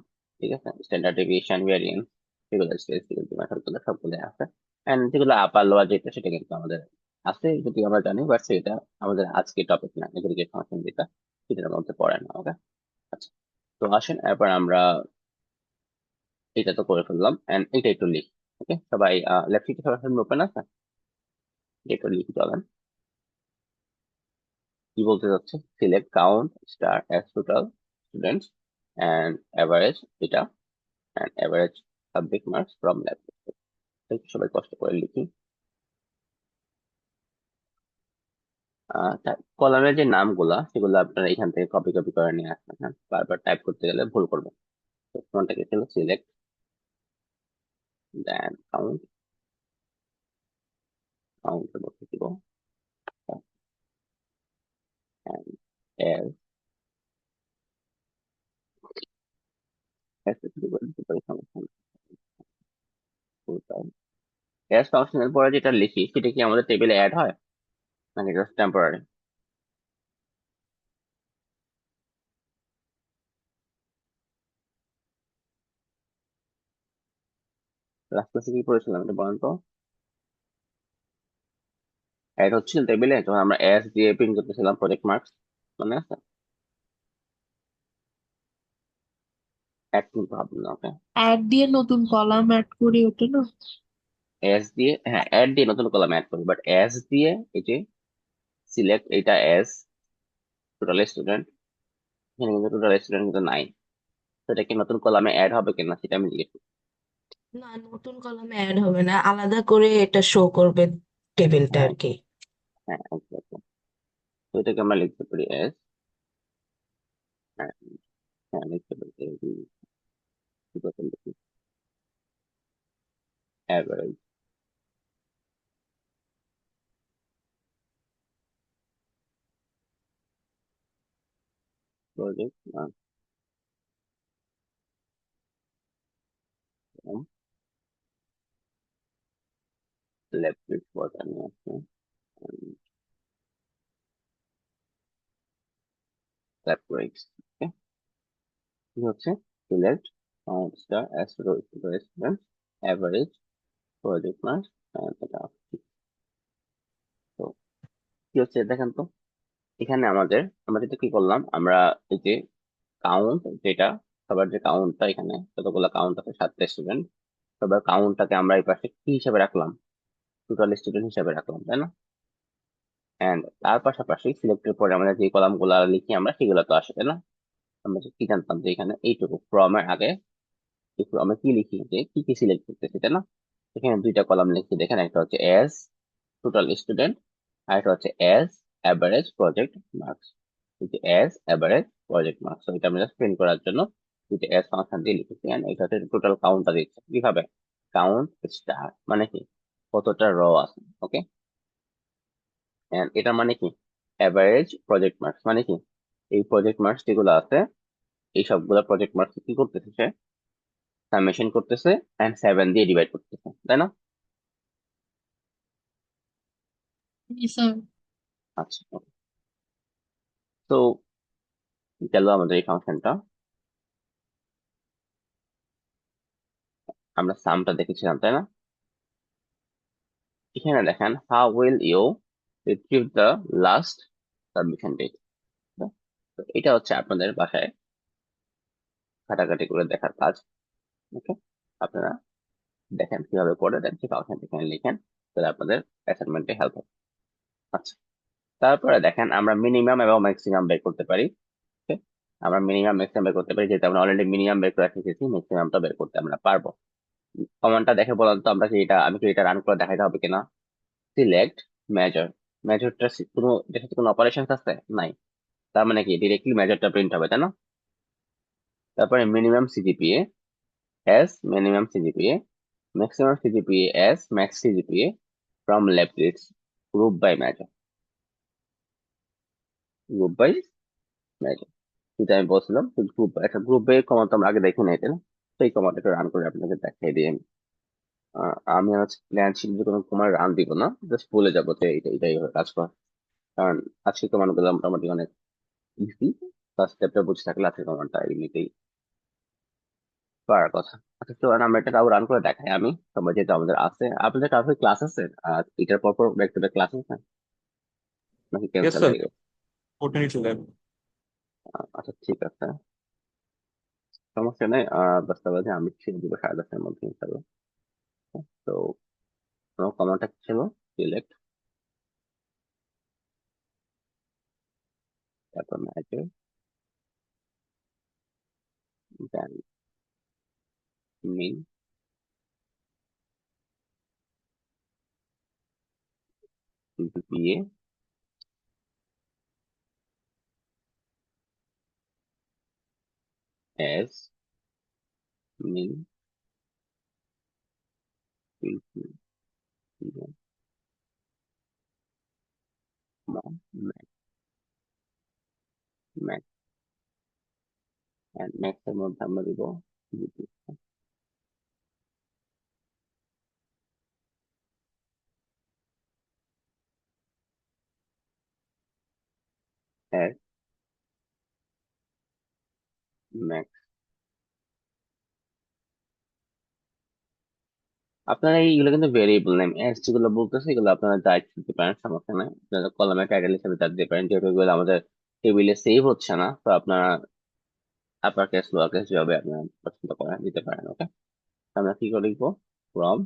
ঠিক আছে, স্ট্যান্ডার্ড ডেভিয়েশন, ভ্যারিয়েন্স, সেগুলো স্ট্যাটিস্টিক্যাল মেথডগুলো সবগুলো আছে। এন্ড যেগুলো আপার লোয়ার যেটা সেটা কিন্তু আমাদের আছে, যদি আমরা জানি, বাট সেটা আমাদের আজকে টপিক না, এগ্রিগেট ফাংশন যেটা সেটার মধ্যে পড়ে না। ওকে, আচ্ছা তো আসেন এরপর আমরা এটা তো করে ফেললাম, এন্ড এটা একটু লিখি। ওকে সবাই লেফট দিকে সবার সামনে ওপেন আছে, এটা একটু লিখি চলেন। কি বলতে যাচ্ছে, select count star as total students and average এটা, and average subject marks from lab. সবাই কষ্ট করে লিখি। কলামের যে নামগুলা সেগুলো আপনারা এখান থেকে কপি কপি করে নিয়ে আসবেন। হ্যাঁ, বারবার টাইপ করতে গেলে ভুল করবেন। তো কোনটাকে ছিল সিলেক্ট, দেন কাউন্ট, কাউন্টের মধ্যে দিব এস, এস দিতে পারি, সমস্যা নেই। এস ফাংশনের পরে যেটা লিখি সেটা কি আমাদের টেবিলে অ্যাড হয় নাকি জাস্ট টেম্পোরারি? লাস্ট ক্লাসে কি করেছিলাম এটা বলেন তো। অ্যাড হচ্ছিল টেবিলে যখন আমরা এস দিয়ে প্রিন্ট করতেছিলাম প্রজেক্ট মার্কস, মনে আছে? অ্যাড কিন্তু হবে না। ওকে, অ্যাড দিয়ে নতুন কলাম অ্যাড করি ওটা না? এস দিয়ে, হ্যাঁ অ্যাড দিয়ে নতুন কলাম অ্যাড করি, বাট এস দিয়ে এই যে সিলেক্ট এটা এস টোটাল স্টুডেন্ট, এখানে কিন্তু টোটাল স্টুডেন্ট কিন্তু নাই। তো এটা কি নতুন কলামে অ্যাড হবে কিনা সেটা আমি জিজ্ঞেস করি। না, নতুন কলামে অ্যাড হবে না, আলাদা করে এটা শো করবে টেবিলটা হ্যাঁ আর কি। হ্যাঁ exactly। তো এটাকে আমরা লিখতে পারি এস, হ্যাঁ হ্যাঁ লিখতে পারি average, project left click button নিয়ে আসছে separate okay কি হচ্ছে select star as student average project marks and এটা তো কি হচ্ছে দেখেন তো এখানে আমরা যেটা কি করলাম আমরা এই যে কাউন্ট যেটা সবার যে কাউন্টটা এখানে যতগুলো কাউন্ট আছে 7টা স্টুডেন্ট সবার কাউন্টটাকে আমরা এই পাশে কি হিসাবে রাখলাম টোটাল স্টুডেন্ট হিসাবে রাখলাম তাই না এন্ড তার পাশাপাশি সিলেক্টের পরে আমরা যে কলাম গুলা লিখি আমরা সেগুলো তো আসে তাই না আমরা কি জানতাম যে এখানে এইটুকু ফ্রমের আগে এই ফ্রমে কি লিখি যে কি কি সিলেক্ট করতেছি তাই না এখানে দুইটা কলাম লিখি দেখেন একটা হচ্ছে এস টোটাল স্টুডেন্ট আর একটা হচ্ছে S average project marks S average project marks তো এটা আমরা জাস্ট প্রিন্ট করার জন্য দুইটা এস ফাংশন দিয়ে লিখেছি এন্ড এটা হচ্ছে টোটাল কাউন্টটা দিচ্ছে কিভাবে কাউন্ট স্টার মানে কি কতটা র আছে ওকে এন্ড এটা মানে কি অ্যাভারেজ প্রজেক্ট মার্কস মানে কি এই প্রজেক্ট মার্কস যেগুলো আছে এই সবগুলা প্রজেক্ট মার্কস কি করতেছে সে সামেশন করতেছে এন্ড 7 দিয়ে ডিভাইড করতেছে তাই না Yes, sir. আচ্ছা তো গেল আমাদের এই ফাংশনটা আমরা সামটা দেখেছিলাম তাই না এখানে দেখেন how will you retrieve the last submission date তো এটা হচ্ছে আপনাদের বাসায় ঘাটাঘাটি করে দেখার কাজ ওকে আপনারা দেখেন কিভাবে করে দেন সেই ফাংশন এখানে লিখেন তাহলে আপনাদের অ্যাসাইনমেন্টে হেল্প হবে আচ্ছা তারপরে দেখেন আমরা মিনিমাম এবং ম্যাক্সিমাম বের করতে পারি okay? আমরা মিনিমাম ম্যাক্সিমাম বের করতে পারি যেহেতু আমরা অলরেডি মিনিমাম বের করে রেখেছি ম্যাক্সিমামটা বের করতে আমরা পারবো কমান্ডটা দেখে বলেন তো আমরা কি এটা আমি কি এটা রান করে দেখাইতে হবে কিনা সিলেক্ট মেজর মেজরটা কোনো এটার সাথে কোনো অপারেশন আছে নাই তার মানে কি ডিরেক্টলি মেজরটা প্রিন্ট হবে তাই না তারপরে minimum CGPA as minimum CGPA maximum CGPA as max CGPA from left list group by major group by major যেটা আমি বলছিলাম গ্রুপ একটা গ্রুপ বাই কমান্ড তো আমরা আগে দেখি নাই তাই না সেই কমান্ডটা রান করে আপনাকে দেখাই দিই আমি আমি আজকে প্ল্যান ছিল যে কোনো কমান্ড রান দিব না জাস্ট বলে যাবো যে এটাই হবে কাজ করা কারণ আজকে কমান্ড গুলো মোটামুটি অনেক ইজি ফার্স্ট স্টেপটা বুঝে থাকলে আজকে কমান্ডটা এমনিতেই পারার কথা আচ্ছা তো আমরা এটা তাও রান করে দেখাই আমি সবাই যেহেতু আমাদের আছে আপনাদের কাছে ক্লাস আছে আর এটার পর পর একটা ক্লাস আছে নাকি Yes, ক্যান্সেল sir. হয়ে গেছে 14 to 11. আচ্ছা ঠিক আছে সমস্যা নেই বুঝতে পারছি আমি ছেড়ে দিব 10:30-এর মধ্যে ইনশাল্লাহ তো আমার কমান্ডটা কি ছিল সিলেক্ট তারপর ম্যাচে then min B A as min max max এর মধ্যে আমরা দিব এস ম্যাক্স আপনারা এইগুলো কিন্তু ভেরিয়েবল নেম এস যেগুলো বলতেছে এগুলো আপনারা যা ইচ্ছে দিতে পারেন সমস্যা নাই আপনারা কলামে টাইটেল হিসেবে যা দিতে পারেন যেহেতু এগুলো আমাদের টেবিলে সেভ হচ্ছে না তো আপনারা আপার কেস লোয়ার কেস যেভাবে আপনারা পছন্দ করেন দিতে পারেন ওকে আমরা কি করে লিখবো ফ্রম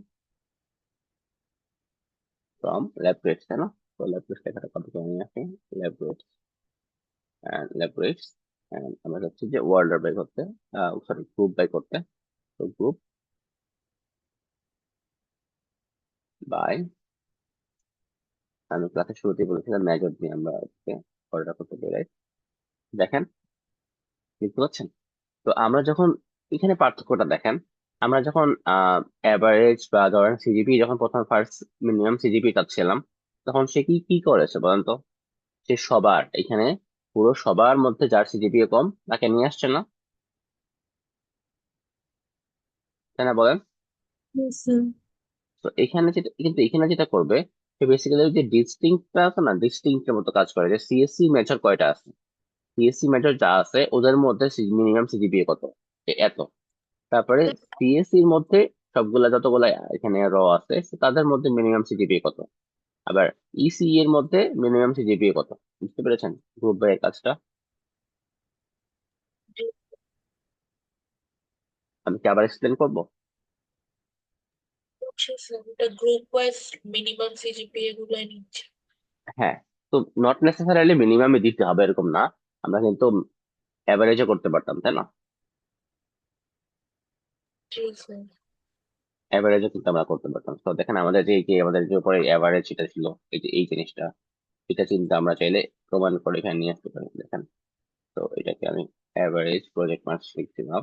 ল্যাব রেটস তাই না তো ল্যাব রেটস লেখাটা কপি করে নিয়ে আসি ল্যাব রেটস ল্যাব রেটস আমরা যাচ্ছি যে ওয়ার্ল্ডার বাই করতে সরি গ্রুপ বাই করতে তো গ্রুপ বাই আমি ক্লাসের শুরুতেই বলেছিলাম মেজর দিয়ে আমরা অর্ডার করতে বেরাই দেখেন দেখতে পাচ্ছেন তো আমরা যখন এখানে পার্থক্যটা দেখেন আমরা যখন অ্যাভারেজ বা ধরেন সিজিপি যখন প্রথম ফার্স্ট মিনিমাম সিজিপি চাচ্ছিলাম তখন সে কি কি করেছে বলেন তো সে সবার এখানে পুরো সবার মধ্যে যার সিজিপিএ কম তাকে নিয়ে আসছে না, তাই না বলেন? Yes, sir. তো এখানে যেটা করবে, সে বেসিক্যালি যে ডিস্টিংক্টটা আছে না, ডিস্টিংক্টের মতো কাজ করে, যে সিএসসি মেজর কয়টা আছে, সিএসসি মেজর যা আছে ওদের মধ্যে মিনিমাম সিজিপিএ কত, এত। তারপরে সিএসসি এর মধ্যে সবগুলা যতগুলা এখানে আছে, so তাদের মধ্যে মিনিমাম সিজিপিএ কত। আবার ইসি এর মধ্যে মিনিমাম সিজিপিএ কত। বুঝতে পেরেছেন গ্রুপ বাই এর কাজটা? আমি কি আবার এক্সপ্লেন করবো? হচ্ছে স্যার ওটা গ্রুপ ওয়াইজ মিনিমাম সিজিপিএ গুলাই নিচ্ছে। হ্যাঁ। তো নট নেসেসারিলি মিনিমামে দিতে হবে এরকম না, আমরা কিন্তু অ্যাভারেজও করতে পারতাম, তাই না? জি স্যার। অ্যাভারেজও কিন্তু আমরা করতে পারতাম। তো দেখেন আমাদের আমাদের যে উপরে অ্যাভারেজ এটা ছিল, এই যে এই জিনিসটা, এটা চিন্তা আমরা চাইলে প্রমাণ করে এখানে নিয়ে আসতে পারি। দেখেন, তো এটাকে আমি অ্যাভারেজ প্রজেক্ট মার্কস লিখছিলাম।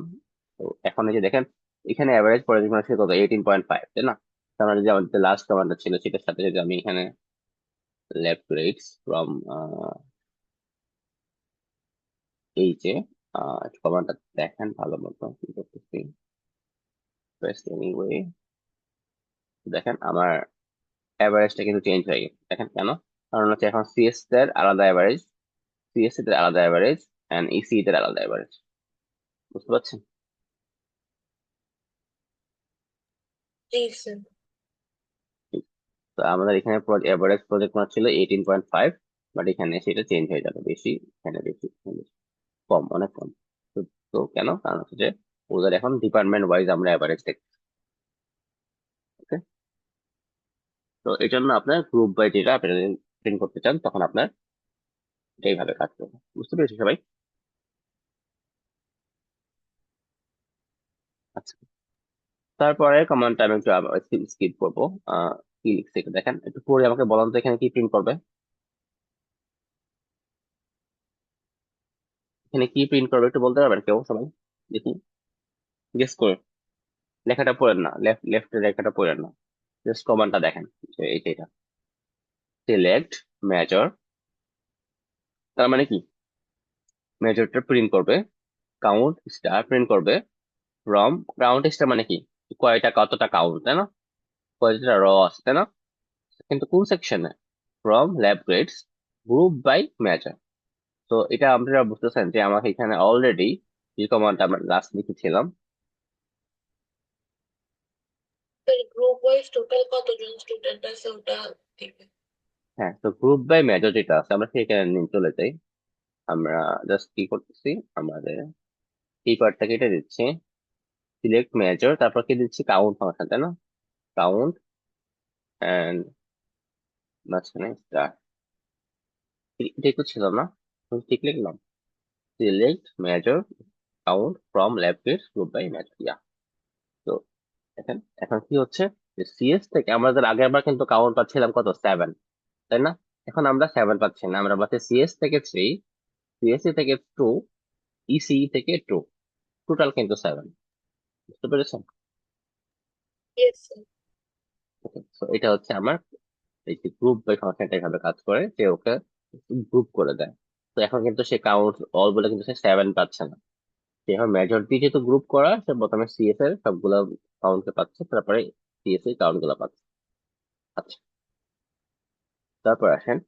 তো এখন এই যে দেখেন, এখানে অ্যাভারেজ প্রজেক্ট মার্কস কত, 18.5, তাই না? তো আমরা যদি আমাদের লাস্ট কমান্ডটা ছিল সেটার সাথে যদি আমি এখানে লেফট গ্রেডস ফ্রম এই যে কমান্ডটা দেখেন ভালো মতো কি করতেছি, বেস্ট এনিওয়ে। দেখেন আমার অ্যাভারেজটা কিন্তু চেঞ্জ হয়ে গেছে। দেখেন কেন? কারণ হচ্ছে এখন সিএস এর আলাদা অ্যাভারেজ, সিএসসি তে আলাদা অ্যাভারেজ, এন্ড ইসি তে আলাদা অ্যাভারেজ। বুঝতে পারছেন? জি স্যার। তো আমাদের এখানে অ্যাভারেজ প্রজেক্ট মার্ক ছিল 18.5, বাট এখানে সেটা চেঞ্জ হয়ে যাবে, বেশি এখানে বেশি, এখানে বেশি। কম, অনেক কম। তো তো কেন? কারণ হচ্ছে যে ওদের এখন ডিপার্টমেন্ট ওয়াইজ আমরা অ্যাভারেজ দেখি। ওকে। তো এই জন্য আপনার গ্রুপ বাই যেটা আপনি প্রিন্ট করতে চান, তখন আপনার এইভাবে কাজ করবে। বুঝতে পেরেছি সবাই? আচ্ছা, তারপরে কমান্ডটা আমি একটু স্কিপ করবো। কি লিখছে একটু দেখেন, একটু পরে আমাকে বলেন তো এখানে কি প্রিন্ট করবে। এখানে কি প্রিন্ট করবে একটু বলতে পারবেন কেউ, সবাই দেখি, গেস করে। লেখাটা পড়েন না, লেফটের লেখাটা পড়েন না, জাস্ট কমান্ডটা দেখেন, যে এটা সিলেক্ট মেজর, তার মানে কি? মেজরটা প্রিন্ট করবে, কাউন্ট স্টার প্রিন্ট করবে, ফ্রম, কাউন্ট স্টার মানে কি, কয়টা কতটা কাউন্ট, তাই না? কয়টা র আছে, তাই না? কিন্তু কোন সেকশনে? From lab grades group by major. তো এটা আপনারা বুঝতেছেন যে আমাকে এখানে অলরেডি যে কমান্ডটা আমরা লাস্ট লিখেছিলাম। স্যার গ্রুপ ওয়াইজ টোটাল কতজন স্টুডেন্ট আছে ওটা দিবে। হ্যাঁ, তো গ্রুপ বাই মেজর যেটা আছে আমরা সেখানে নিয়ে চলে যাই। আমরা জাস্ট কি করতেছি, আমাদের এই পার্টটা কেটে দিচ্ছি, সিলেক্ট মেজর, তারপর কি দিচ্ছি, কাউন্ট ফাংশন, তাই না? কাউন্ট এন্ড মাঝখানে স্টার, এটাই তো ছিল না? আমি ঠিক লিখলাম, select major count from lab grades group by major, yeah. তো দেখেন এখন কি হচ্ছে, যে সিএস থেকে আমাদের আগের বার কিন্তু কাউন্ট পাচ্ছিলাম কত, 7, তাই না? এখন আমরা 7 পাচ্ছি না, আমরা পাচ্ছি সিএস থেকে 3, সিএসসি থেকে 2, ইসি থেকে 2, টোটাল কিন্তু 7। বুঝতে পেরেছেন? Yes sir. তো এটা হচ্ছে আমার এই যে গ্রুপ বাই ফাংশনটা এভাবে কাজ করে, যে ওকে গ্রুপ করে দেয়। তো এখন কিন্তু সে কাউন্ট অল বলে কিন্তু সে 7 পাচ্ছে না। সে এখন মেজর দিয়ে যেহেতু গ্রুপ করা, সে প্রথমে সিএস এর সবগুলা কাউন্টকে পাচ্ছে, তারপরে সিএস এর কাউন্ট গুলা পাচ্ছে। আচ্ছা, তারপর আসেন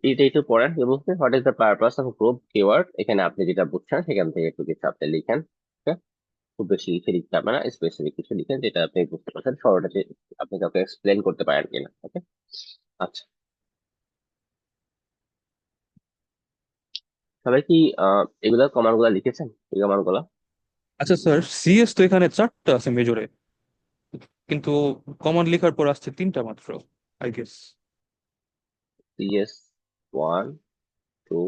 এটা একটু পড়েন যে বলছে, what is the purpose of group keyword. এখানে আপনি যেটা বুঝছেন সেখান থেকে একটু কিছু আপনি লিখেন। Okay? খুব বেশি লিখে লিখতে হবে না, স্পেসিফিক কিছু লিখেন যেটা আপনি বুঝতে পারছেন, সরটা যে আপনি কাউকে এক্সপ্লেন করতে পারেন কিনা। ওকে। আচ্ছা, সবাই কি এগুলা কমান্ড গুলা লিখেছেন, এই কমান্ড গুলা? আচ্ছা স্যার, সিএস তো এখানে 4টা আছে মেজরে, কিন্তু কমান্ড লেখার পর আসছে 3টা মাত্র, আই গেস। সিএস 1, 2,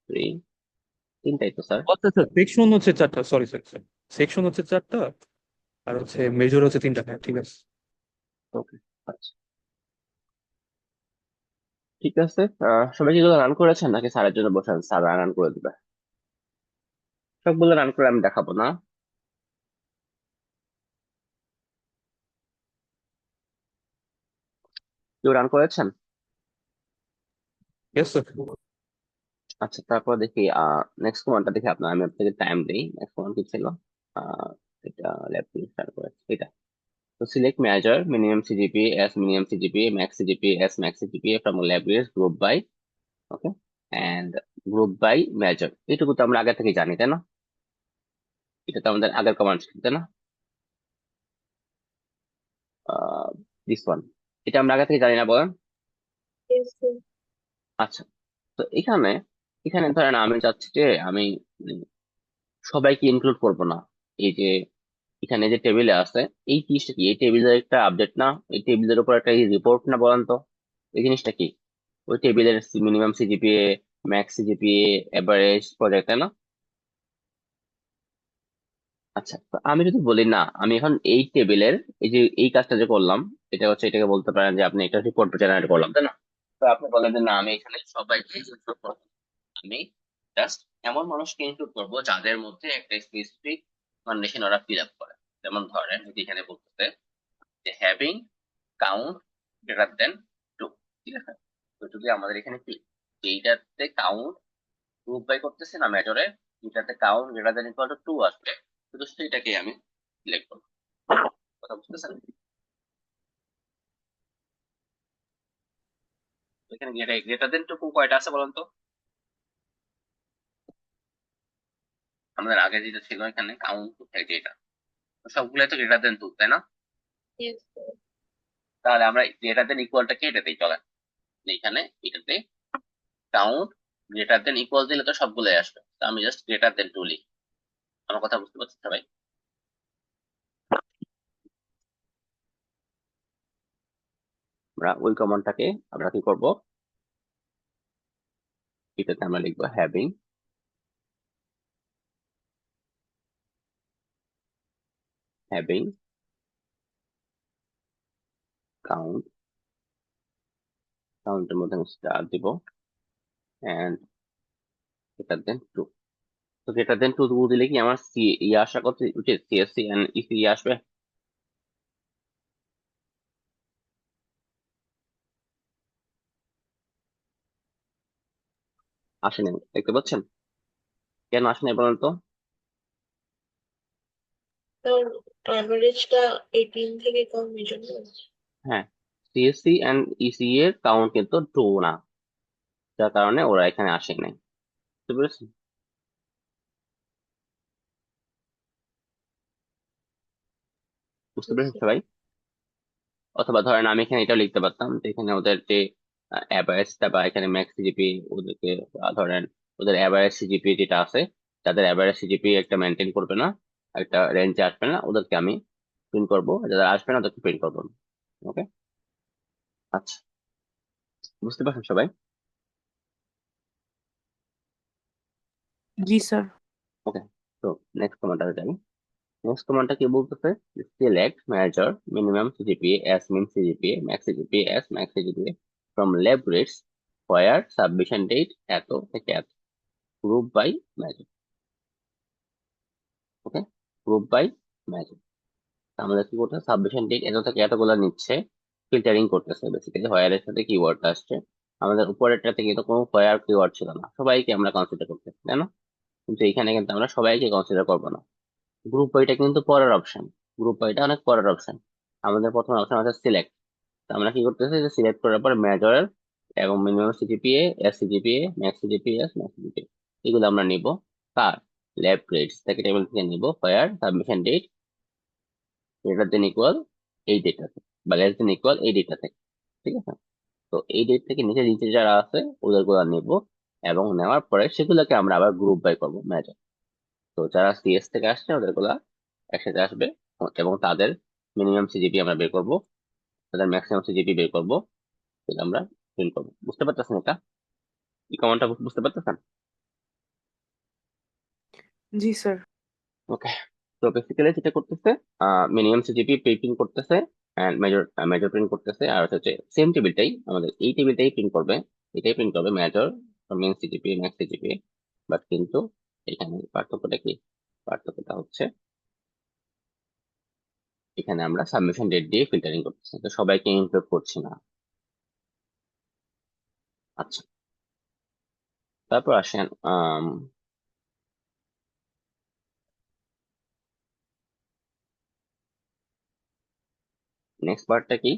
3, তিনটাই তো স্যার। আচ্ছা স্যার, সেকশন হচ্ছে 4টা, সরি স্যার স্যার, সেকশন হচ্ছে 4টা, আর হচ্ছে মেজর হচ্ছে 3টা। হ্যাঁ ঠিক আছে। ওকে। আচ্ছা, ঠিক আছে। সবাই কি এগুলো রান করেছেন নাকি স্যারের জন্য বসান, স্যার রান করে দিবে? সবগুলো রান করে আমি দেখাবো না। কেউ রান করেছেন? Yes sir. আচ্ছা, তারপর দেখি নেক্সট কমান্ডটা দেখি আমি আপনাকে টাইম দিই। নেক্সট কমান্ড কি ছিল? আহ, এটা ল্যাব স্টার্ট করেছে এটা। তো select major minimum CGPA as minimum CGPA max CGPA as max CGPA from lab group by, okay, and group by major. এটুকু তো আমরা আগে থেকে জানি, তাই না? এটা তো আমাদের আগের কমান্ড ছিল, তাই না? দিস ওয়ান, এটা আমরা আগে থেকে জানি না, বলেন? Yes, sir. আচ্ছা, তো এখানে এখানে ধরেন আমি চাচ্ছি যে আমি উম, সবাইকে ইনক্লুড করব না। এই যে এখানে যে টেবিলে আছে, এই জিনিসটা কি? এই টেবিলের একটা আপডেট না? এই টেবিলের উপর একটা রিপোর্ট না, বলেন তো? এই জিনিসটা কি? ওই টেবিলের minimum CGPA, max CGPA, average project, তাই না? আচ্ছা, তো আমি যদি বলি না, আমি এখন এই টেবিলের এই যে এই কাজটা যে করলাম, এটা হচ্ছে, এটাকে বলতে পারেন যে আপনি একটা রিপোর্ট জেনারেট করলাম, তাই না? তো আপনি বলেন যে না, আমি এখানে সবাইকে ইনক্লুড করবো। আমি জাস্ট এমন মানুষকে ইনক্লুড করবো যাদের মধ্যে একটা স্পেসিফিক কন্ডিশন ওরা ফিল আপ করে। যেমন ধরেন যদি এখানে বলতেছে যে হ্যাভিং কাউন্ট গ্রেটার দেন 2, ঠিক আছে? তো যদি আমাদের এখানে কি এইটাতে কাউন্ট গ্রুপ বাই করতেছে না মেজরে, এটাতে count greater than equal to 2 আসবে, শুধু সেটাকে আমি সিলেক্ট করবো। কথা বুঝতেছেন? তো এখানে গ্রেটার দেন 2 কয়টা আছে বলেন তো? আমাদের আগে যেটা ছিল এখানে কাউন্ট যেটা, সবগুলো তো গ্রেটার দেন 2, তাই না? Yes, sir. তাহলে আমরা গ্রেটার দেন ইকুয়ালটা কে এটাতেই চলে, এখানে এটাতে কাউন্ট গ্রেটার দেন ইকুয়াল দিলে তো সবগুলোই আসবে। তো আমি জাস্ট গ্রেটার দেন 2 লিখি। আমার কথা বুঝতে পারছেন সবাই? আমরা ওই কমান্ডটাকে আমরা কি করব, এটাতে আমরা লিখবো হ্যাভিং কাউন্ট, কাউন্টের মধ্যে আমি স্টার দিব, এন্ড গ্রেটার দেন 2। তো গ্রেটার দেন 2 দিলে কি আমার সি ইয়ে আসা করতে উচিত, সিএসসি এন্ড ইসি আসবে? আসেনি, দেখতে পাচ্ছেন? কেন আসেনি বলেন তো? তোর অ্যাভারেজটা 18 থেকে কম এই জন্য। হ্যাঁ, সিএসসি এন্ড ইসি এর কাউন্ট কিন্তু 2 না, যার কারণে ওরা এখানে আসে নাই। বুঝতে পেরেছেন? বুঝতে Yes, পেরেছেন sir. সবাই? অথবা ধরেন আমি এখানে এটা লিখতে পারতাম যে এখানে ওদের যে অ্যাভারেজটা বা এখানে ম্যাক্স সিজিপি, ওদেরকে ধরেন ওদের অ্যাভারেজ সিজিপি যেটা আছে, যাদের অ্যাভারেজ সিজিপি একটা মেনটেন করবে না, একটা রেঞ্জে আসবে না, ওদেরকে আমি প্রিন্ট করবো, যাদের আসবে না ওদেরকে প্রিন্ট করবো। ওকে, আচ্ছা, বুঝতে পারছেন সবাই? জি স্যার। ওকে, তো নেক্সট কমান্ডটা যাই। নেক্সট কমান্ডটা কি বলতেছে? Select major minimum CGPA as min CGPA max CGPA as max CGPA from lab grades where submission date এত থেকে এত, group by major. Okay, group by major. আমাদের কি করতে, সাবমিশন ডেট এত থেকে এতগুলো নিচ্ছে, ফিল্টারিং করতেছে বেসিক্যালি হোয়ার এর সাথে কিওয়ার্ড আসছে। আমাদের উপরেরটা থেকে তো কোনো হোয়ার কিওয়ার্ড ছিল না, সবাইকে আমরা কনসিডার করতে, তাই না? কিন্তু এখানে কিন্তু আমরা সবাইকে কনসিডার করবো না। গ্রুপ বাইটা কিন্তু পরের অপশন, গ্রুপ বাইটা অনেক পরের অপশন। আমাদের প্রথম অপশন আছে সিলেক্ট। আমরা কি করতেছি, যে সিলেক্ট করার পর মেজরের এবং minimum CGPA as CGPA max CGPA as max CGPA এগুলো আমরা নিব কার, ল্যাব গ্রেডস থেকে টেবিল থেকে নিব, where submission date greater than equal এই ডেটা থেকে বা লেস দেন ইকুয়াল এই ডেটা থেকে, ঠিক আছে? তো এই ডেট থেকে নিচে নিচে যারা আছে ওদের গুলা নিব, এবং নেওয়ার পরে সেগুলোকে আমরা আবার গ্রুপ বাই করবো মেজর। তো যারা সিএস থেকে আসছে ওদের গুলা একসাথে আসবে, এবং তাদের মিনিমাম সিজিপি আমরা বের করবো, তাদের ম্যাক্সিমাম সিজিপি বের করবো, সেটা আমরা প্রিন্ট করবো। বুঝতে পারতেছেন এটা? এই কমান্ডটা বুঝতে পারতেছেন? জি স্যার। ওকে, তো বেসিক্যালি যেটা করতেছে, মিনিমাম সিজিপি প্রিন্ট করতেছে, এন্ড মেজর মেজর প্রিন্ট করতেছে, আর হচ্ছে সেম টেবিলটাই আমাদের এই টেবিলটাই প্রিন্ট করবে, এটাই প্রিন্ট করবে major min CGP max CGP. But কিন্তু এখানে পার্থক্যটা কি? পার্থক্যটা হচ্ছে এখানে আমরা সাবমিশন ডেট দিয়ে ফিল্টারিং করতেছি, তো সবাইকে ইনক্লুড করছি না। আচ্ছা, তারপর আসেন নেক্সট পার্টটা কি,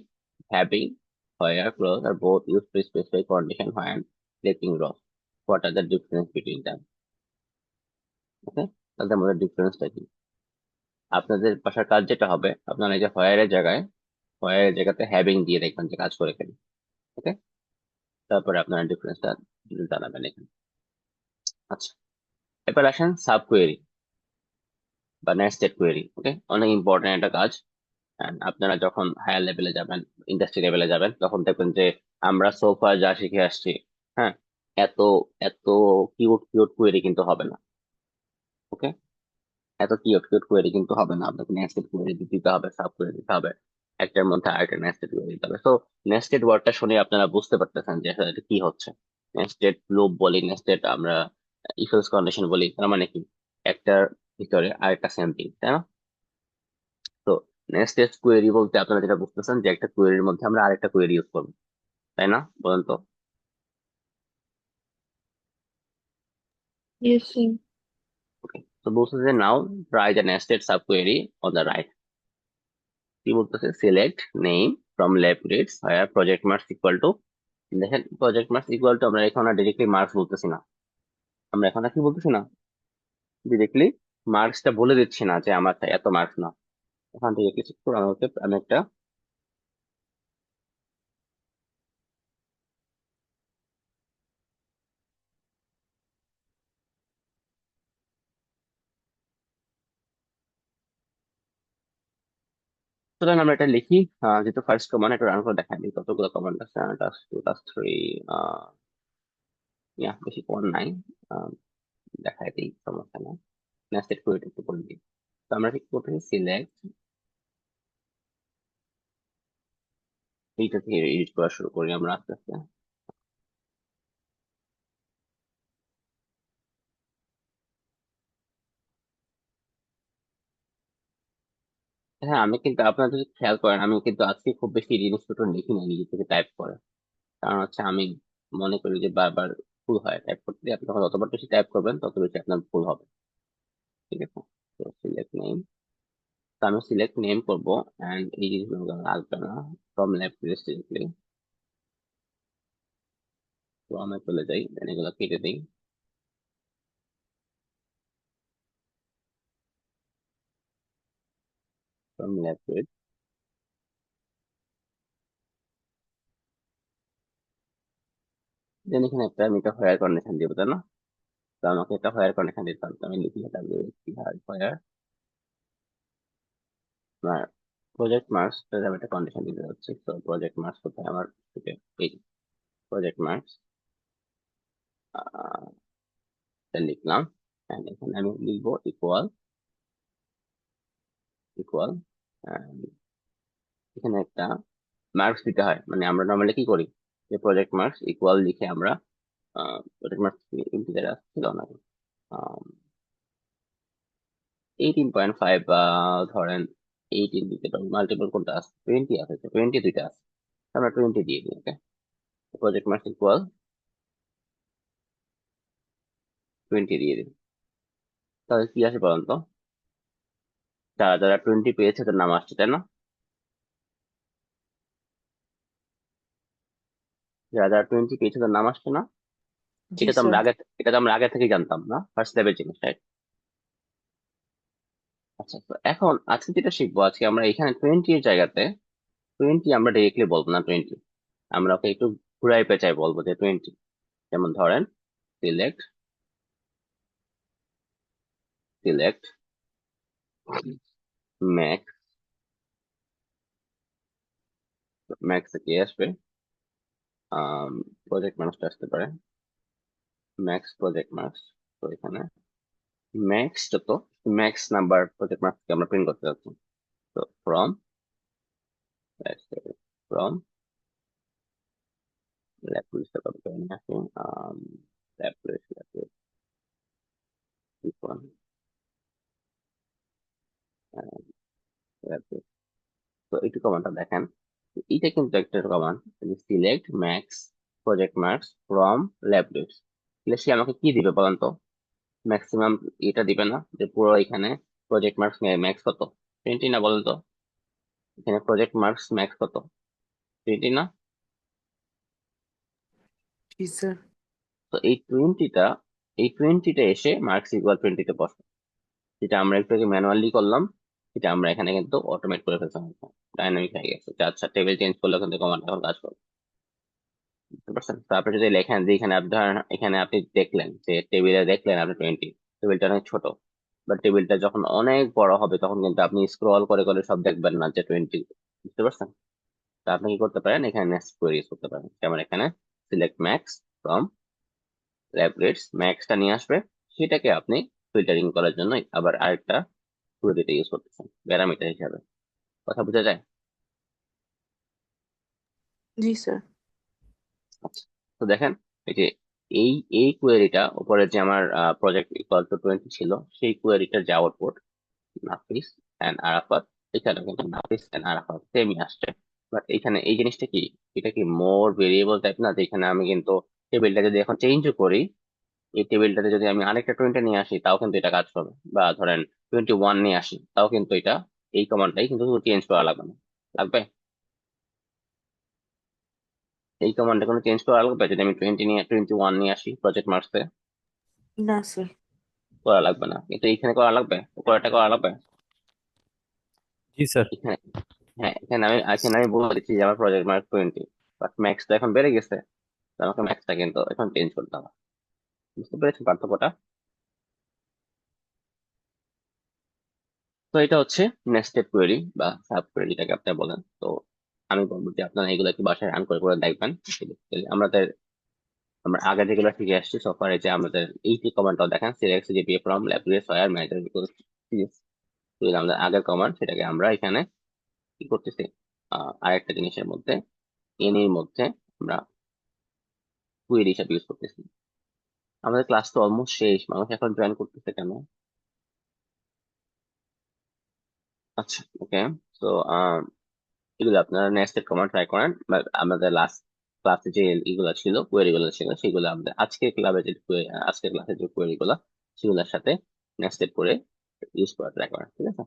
having where clause are both used to specify condition when selecting rows, what are the difference between them? ওকে, তাদের মধ্যে ডিফারেন্সটা কি? আপনাদের বাসার কাজ যেটা হবে, আপনারা এই যে হোয়ার এর জায়গাতে হ্যাভিং দিয়ে দেখবেন যে কাজ করে ফেলি। ওকে, তারপরে আপনারা ডিফারেন্সটা জানাবেন এখানে। আচ্ছা, এবার আসেন সাব কোয়েরি বা নেস্টেড কোয়েরি। ওকে, অনেক ইম্পর্টেন্ট একটা কাজ। And আপনারা যখন হায়ার লেভেলে যাবেন, ইন্ডাস্ট্রি লেভেলে যাবেন, তখন দেখবেন যে আমরা সোফা যা শিখে আসছি, হ্যাঁ, এত এত কিউট কিউট কোয়েরি কিন্তু হবে না। ওকে, এত কিউট কিউট কোয়েরি কিন্তু হবে না, আপনাকে নেস্টেড কোয়েরি দিতে হবে, সাব কোয়েরি দিতে হবে, একটার মধ্যে আরেকটা নেস্টেড কোয়েরি দিতে হবে। তো নেস্টেড ওয়ার্ডটা শুনে আপনারা বুঝতে পারতেছেন যে আসলে এটা কি হচ্ছে। নেস্টেড লুপ বলি, নেস্টেড আমরা ইফ এলস কন্ডিশন বলি, তার মানে কি, একটার ভিতরে আরেকটা স্যাম্পলিং, তাই না? তো নেস্টেড কোয়েরি বলতে আপনারা যেটা বুঝতেছেন যে একটা কোয়েরির মধ্যে আমরা আরেকটা কোয়েরি ইউজ করবো, তাই না? বলেন তো। Yes, sir. ওকে, তো বলতেছে now try the nested subquery on the right. কি বলতেছে, select name from left grids where project marks equal to, দেখেন প্রজেক্ট মার্কস ইকুয়াল টু আমরা এখন ডিরেক্টলি মার্কস বলতেছি না, আমরা এখন আর কি বলতেছি না, ডিরেক্টলি মার্কসটা বলে দিচ্ছি না যে আমার এত মার্কস না। এখান থেকে কিছু করে আমি একটা, সুতরাং আমরা এটা লিখি, যেহেতু ফার্স্ট কমান্ড একটা রান করে দেখাই দিই কতগুলো কমান্ড আছে, টাস্ক 2 টাস্ক 3, বেশি কমান্ড নাই, আহ, দেখাই দিই, সমস্যা নাই। নেস্টেড কোয়েরি একটু করে দিই। তো আমরা কি করতেছি, সিলেক্ট, এইটা থেকে এডিট করা শুরু করি আমরা আস্তে আস্তে। হ্যাঁ, আমি কিন্তু আপনারা যদি খেয়াল করেন, আমি কিন্তু আজকে খুব বেশি জিনিসপত্র লিখি না নিজে থেকে টাইপ করে। কারণ হচ্ছে আমি মনে করি যে বারবার ভুল হয় টাইপ করতে, আপনি যখন যতবার বেশি টাইপ করবেন তত বেশি আপনার ভুল হবে। ঠিক আছে, তো সিলেক্ট নেম, তো আমি সিলেক্ট নেম করবো, অ্যান্ড এই জিনিসগুলো লাগবে না, ফ্রম লেফট ডিরেক্টলি, তো আমি চলে যাই, দেন এগুলো কেটে দিই, ফ্রম লেফট, দেন এখানে একটা আমি একটা হোয়ার কন্ডিশন দিব, তাই না? তো আমাকে একটা হোয়ার কন্ডিশন দিতে হবে, তো আমি লিখি হোয়ার প্রজেক্ট মার্কস, আমি একটা কন্ডিশন দিতে যাচ্ছি। তো প্রজেক্ট মার্কস কোথায় আমার, থেকে এই প্রজেক্ট মার্কস লিখলাম, and এখানে আমি লিখবো ইকুয়াল ইকুয়াল, এখানে একটা মার্কস দিতে হয়, মানে আমরা নর্মালি কি করি, যে প্রজেক্ট মার্কস ইকুয়াল লিখে আমরা প্রজেক্ট মার্কস ইন্টিজার ছিল না, 18.5 বা ধরেন 18 দিতে পারি, মাল্টিপল কোনটা আছে, 20 আছে, 20 দুইটা আছে, আমরা 20 দিয়ে দিই। ওকে, প্রজেক্ট মার্কস ইকুয়াল 20 দিয়ে দিই, তাহলে কি আসে বলেন তো, যারা যারা 20 পেয়েছে তার নাম আসছে, তাই না? যারা যারা 20 পেয়েছে তার নাম আসছে না? জি এটা তো আমরা স্যার। আগে এটা তো আমরা আগে থেকে জানতাম না, ফার্স্ট লেভেল জিনিস, right? আচ্ছা, তো এখন আজকে যেটা শিখবো, আজকে আমরা এখানে 20 এর জায়গাতে 20 আমরা ডিরেক্টলি বলবো না 20, আমরা ওকে একটু ঘুরাই পেঁচাই বলবো যে 20। যেমন ধরেন সিলেক্ট সিলেক্ট ম্যাক্স, ম্যাক্স কি আসবে, প্রজেক্ট মার্কস আসতে পারে, ম্যাক্স প্রজেক্ট মার্কস। তো এখানে ম্যাক্স যত, ম্যাক্স নাম্বার প্রজেক্ট মার্কস আমরা প্রিন্ট করতে যাচ্ছি। তো ফ্রম ফ্রম ল্যাব লিস্টটা কপি করে নিয়ে আসি, ল্যাব লিস্ট তো এইটুকু কমান্ডটা দেখেন, এটা কিন্তু একটা command, select max project marks from lab list. তাহলে সে আমাকে কি দিবে বলেন তো? ম্যাক্সিমাম এটা দিবে না, যে পুরো এখানে প্রজেক্ট মার্কস ম্যাক্স কত? 20 না বলেন তো? এখানে প্রজেক্ট মার্কস ম্যাক্স কত? 20 না? জি স্যার। তো এই টোয়েন্টিটা এসে মার্কস ইকুয়াল 20-তে বসে, যেটা আমরা একটু আগে ম্যানুয়ালি করলাম, সেটা আমরা এখানে কিন্তু অটোমেট করে ফেলছি, ডাইনামিক হয়ে গেছে। আচ্ছা, টেবিল চেঞ্জ করলে কিন্তু কমান্ড এখন কাজ করবে, বুঝতে পারছেন? তো আপনি যদি লেখেন যে এখানে আপনি ধরেন, এখানে আপনি দেখলেন যে টেবিলে দেখলেন আপনি 20, টেবিলটা অনেক ছোট, বা টেবিলটা যখন অনেক বড় হবে তখন কিন্তু আপনি স্ক্রল করে করে সব দেখবেন না যে 20, বুঝতে পারছেন? তো আপনি কি করতে পারেন, এখানে নেক্সট কোয়েরি ইউজ করতে পারেন, যেমন এখানে select max from lab rates, ম্যাক্সটা নিয়ে আসবে, সেটাকে আপনি ফিল্টারিং করার জন্য আবার আরেকটা কোয়েরিতে ইউজ করতেছেন প্যারামিটার হিসাবে। কথা বোঝা যায়? জি স্যার। আচ্ছা, তো দেখেন এই যে এই এই কোয়েরিটা উপরে যে আমার প্রজেক্ট ইকুয়াল টু 20 ছিল, সেই কোয়েরিটার যে আউটপুট নাফিস এন্ড আরাফাত, এখানে কিন্তু নাফিস এন্ড আরাফাত সেমই আসছে। বাট এখানে এই জিনিসটা কি, এটা কি মোর ভেরিয়েবল টাইপ না? যেখানে আমি কিন্তু টেবিলটা যদি এখন চেঞ্জও করি, এই টেবিলটাতে যদি আমি আরেকটা 20 নিয়ে আসি তাও কিন্তু এটা কাজ করবে, বা ধরেন 21 নিয়ে আসি তাও কিন্তু এটা, এই কমান্ডটাই কিন্তু চেঞ্জ করা লাগবে না। লাগবে? এই কমান্ডটা কোনো চেঞ্জ করা লাগবে যদি আমি 21 নিয়ে আসি প্রজেক্ট মার্কসে? না স্যার। করা লাগবে না, কিন্তু এইখানে করা লাগবে, উপরেটা করা লাগবে। জি স্যার। এখানে, হ্যাঁ, এখানে আমি বলে দিচ্ছি যে আমার প্রজেক্ট মার্ক 20, বাট ম্যাক্স তো এখন বেড়ে গেছে, তো আমাকে ম্যাক্সটা কিন্তু এখন চেঞ্জ করতে হবে। বুঝতে পেরেছেন পার্থক্যটা? তো এটা হচ্ছে নেস্টেড কোয়েরি বা সাব কোয়েরি যেটাকে আপনি বলেন। তো আমি বলবো যে আপনারা এগুলো একটু বাসায় রান করে করে দেখবেন। Basically আমরা আগে যেগুলো শিখে আসছি সফটওয়্যারে, যে আমাদের এইটি কমান্ডটা দেখেন, select CGPA from library fire manager, আমাদের আগের কমান্ড, সেটাকে আমরা এখানে কি করতেছি, আরেকটা জিনিসের মধ্যে, এর মধ্যে আমরা কুয়েরি হিসাবে ইউজ করতেছি। আমাদের ক্লাস তো অলমোস্ট শেষ, মানুষ এখন জয়েন করতেছে কেন? আচ্ছা, ওকে। তো এগুলো আপনারা নেক্সট কমান্ড ট্রাই করেন, বা আমাদের লাস্ট ক্লাসে যে এগুলো ছিল, কোয়েরি গুলো ছিল, সেগুলো আমাদের আজকের ক্লাসে যে কোয়েরি গুলো, সেগুলোর সাথে নেক্সট করে ইউজ করা ট্রাই করেন, ঠিক আছে?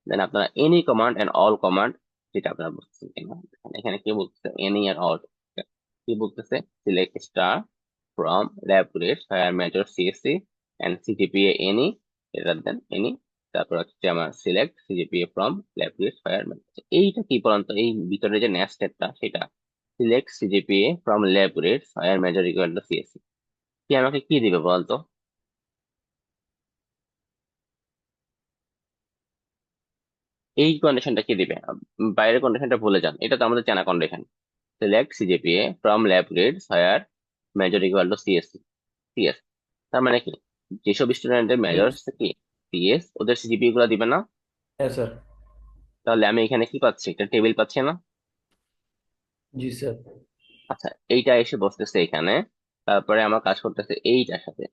দেন আপনারা any command and all command, যেটা আপনারা বুঝতেছেন কিনা, এখানে কি বলতেছে, এনি আর অল, কি বলতেছে, select star from lab rate where major CSC and CGPA any, greater than any, তারপর হচ্ছে আমার select CGPA from lab rate where major. এইটা কি বলতো, এই ভিতরে যে নেক্সটটা সেটা select CGPA from lab rate where major equal to CSC, কি আমাকে কি দিবে বলতো? এই কন্ডিশনটা কি দিবে? বাইরের কন্ডিশনটা ভুলে যান, এটা তো আমাদের জানা condition, select CGPA from lab grade where major equal to CSC, CS. তার মানে কি, যেসব স্টুডেন্টের মেজর কি সিএস, ওদের সিজিপিএ গুলো দিবে না? হ্যাঁ স্যার। তাহলে আমি এখানে কি পাচ্ছি, একটা টেবিল পাচ্ছি না? জি স্যার। আচ্ছা, এইটা এসে বসতেছে এখানে, তারপরে আমার কাজ করতেছে এইটার সাথে,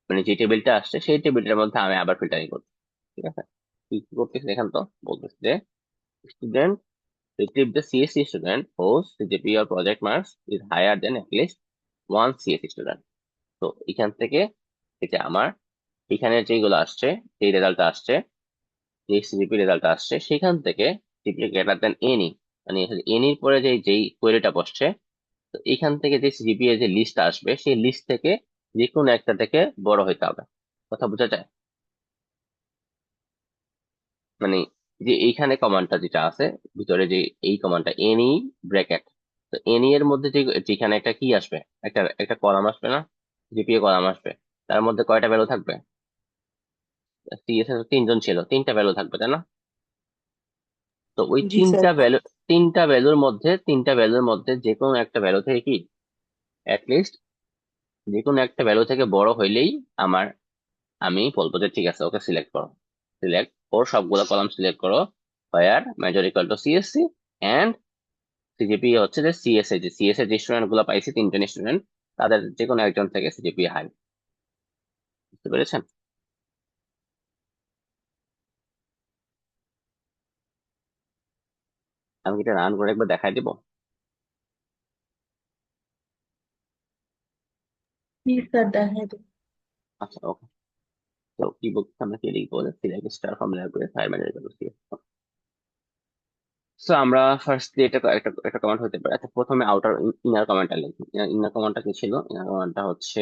মানে যে টেবিলটা আসছে সেই টেবিলটার মধ্যে আমি আবার ফিল্টারিং করছি, ঠিক আছে? কি কি করতেছি এখান, তো বলতেছি যে student retrieve the CSC student whose CGPA or project marks is higher than at least one CSC student. তো এখান থেকে, এটা আমার এখানে যেগুলো আসছে, যে রেজাল্ট আসছে, যে সিজিপি রেজাল্ট আসছে, সেখান থেকে সিজিপি গ্রেটার দেন এনি, মানে এনির পরে যেই কোয়েরিটা বসছে, তো এখান থেকে যে সিজিপি এর যে লিস্ট আসবে, সেই লিস্ট থেকে যে কোনো একটা থেকে বড় হইতে হবে। কথা বোঝা যায়? মানে যে এইখানে কমান্ডটা যেটা আছে ভিতরে, যে এই কমান্ডটা এনি ব্র্যাকেট, তো এনি এর মধ্যে যে যেখানে একটা কি আসবে, একটা একটা কলাম আসবে না, জিপিএ কলাম আসবে, তার মধ্যে কয়টা ভ্যালু থাকবে? সিএস এর তিনজন ছিল, তিনটা ভ্যালু থাকবে, তাই না? তো ওই জি স্যার। তিনটা ভ্যালুর মধ্যে যে কোনো একটা ভ্যালু থেকে কি, লিস্ট যে কোনো একটা ভ্যালু থেকে বড় হইলেই আমার, আমি বলবো যে ঠিক আছে, ওকে সিলেক্ট করো, সিলেক্ট ওর সবগুলো কলাম সিলেক্ট করো, where major equal to CSC, and CGP হচ্ছে যে সিএস এর যে স্টুডেন্ট গুলো পাইছি, তিনজন স্টুডেন্ট, তাদের যে কোনো একজন থেকে সিজিপি হাই। বুঝতে পেরেছেন? আমি কি এটা রান করে একবার দেখাই দিব? জি স্যার দেখাই দিন। আচ্ছা, ওকে। তো কি বলতে আমরা কি লিখবো? Select star from laboratory file manager. So আমরা ফার্স্টলি এটা একটা একটা কমান্ড হতে পারে। আচ্ছা, প্রথমে আউটার ইনার কমান্ডটা লিখি। ইনার কমান্ডটা কি ছিল? ইনার কমান্ডটা হচ্ছে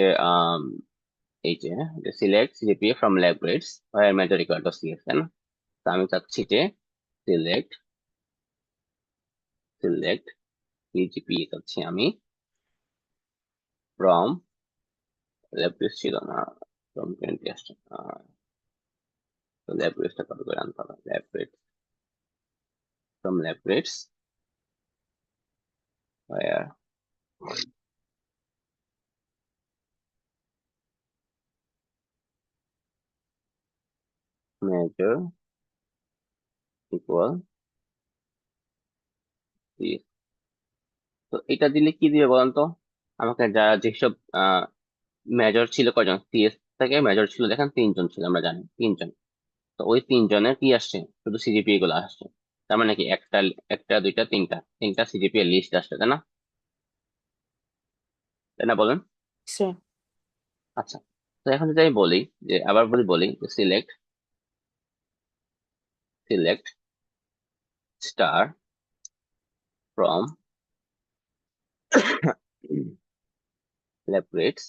এই যে select CGPA from lab grades where major equal to CS, তাই না? তো আমি চাচ্ছি যে সিলেক্ট সিলেক্ট সিজিপিএ চাচ্ছি আমি ফ্রম ল্যাব গ্রেডস, ছিল না, ফ্রম 20 আসছে। তো ল্যাব গ্রেডসটা কপি করে আনতে হবে। Lab grades from lab grades where major equal CS. তো এটা দিলে কি দিবে বলেন তো? আমাকে যারা যেসব মেজর ছিল, কয়জন সিএস থেকে মেজর ছিল দেখেন, 3 জন ছিল, আমরা জানি 3 জন। তো ওই 3 জনের কি আসছে? শুধু সিজিপিএ গুলো আসছে। তার মানে কি একটা একটা দুইটা তিনটা তিনটা সিজিপিএ লিস্ট আসছে, তাই না? তাই না, বলেন? স্যার। আচ্ছা, তো এখন যদি আমি বলি যে আবার বলি select select star from lab grades,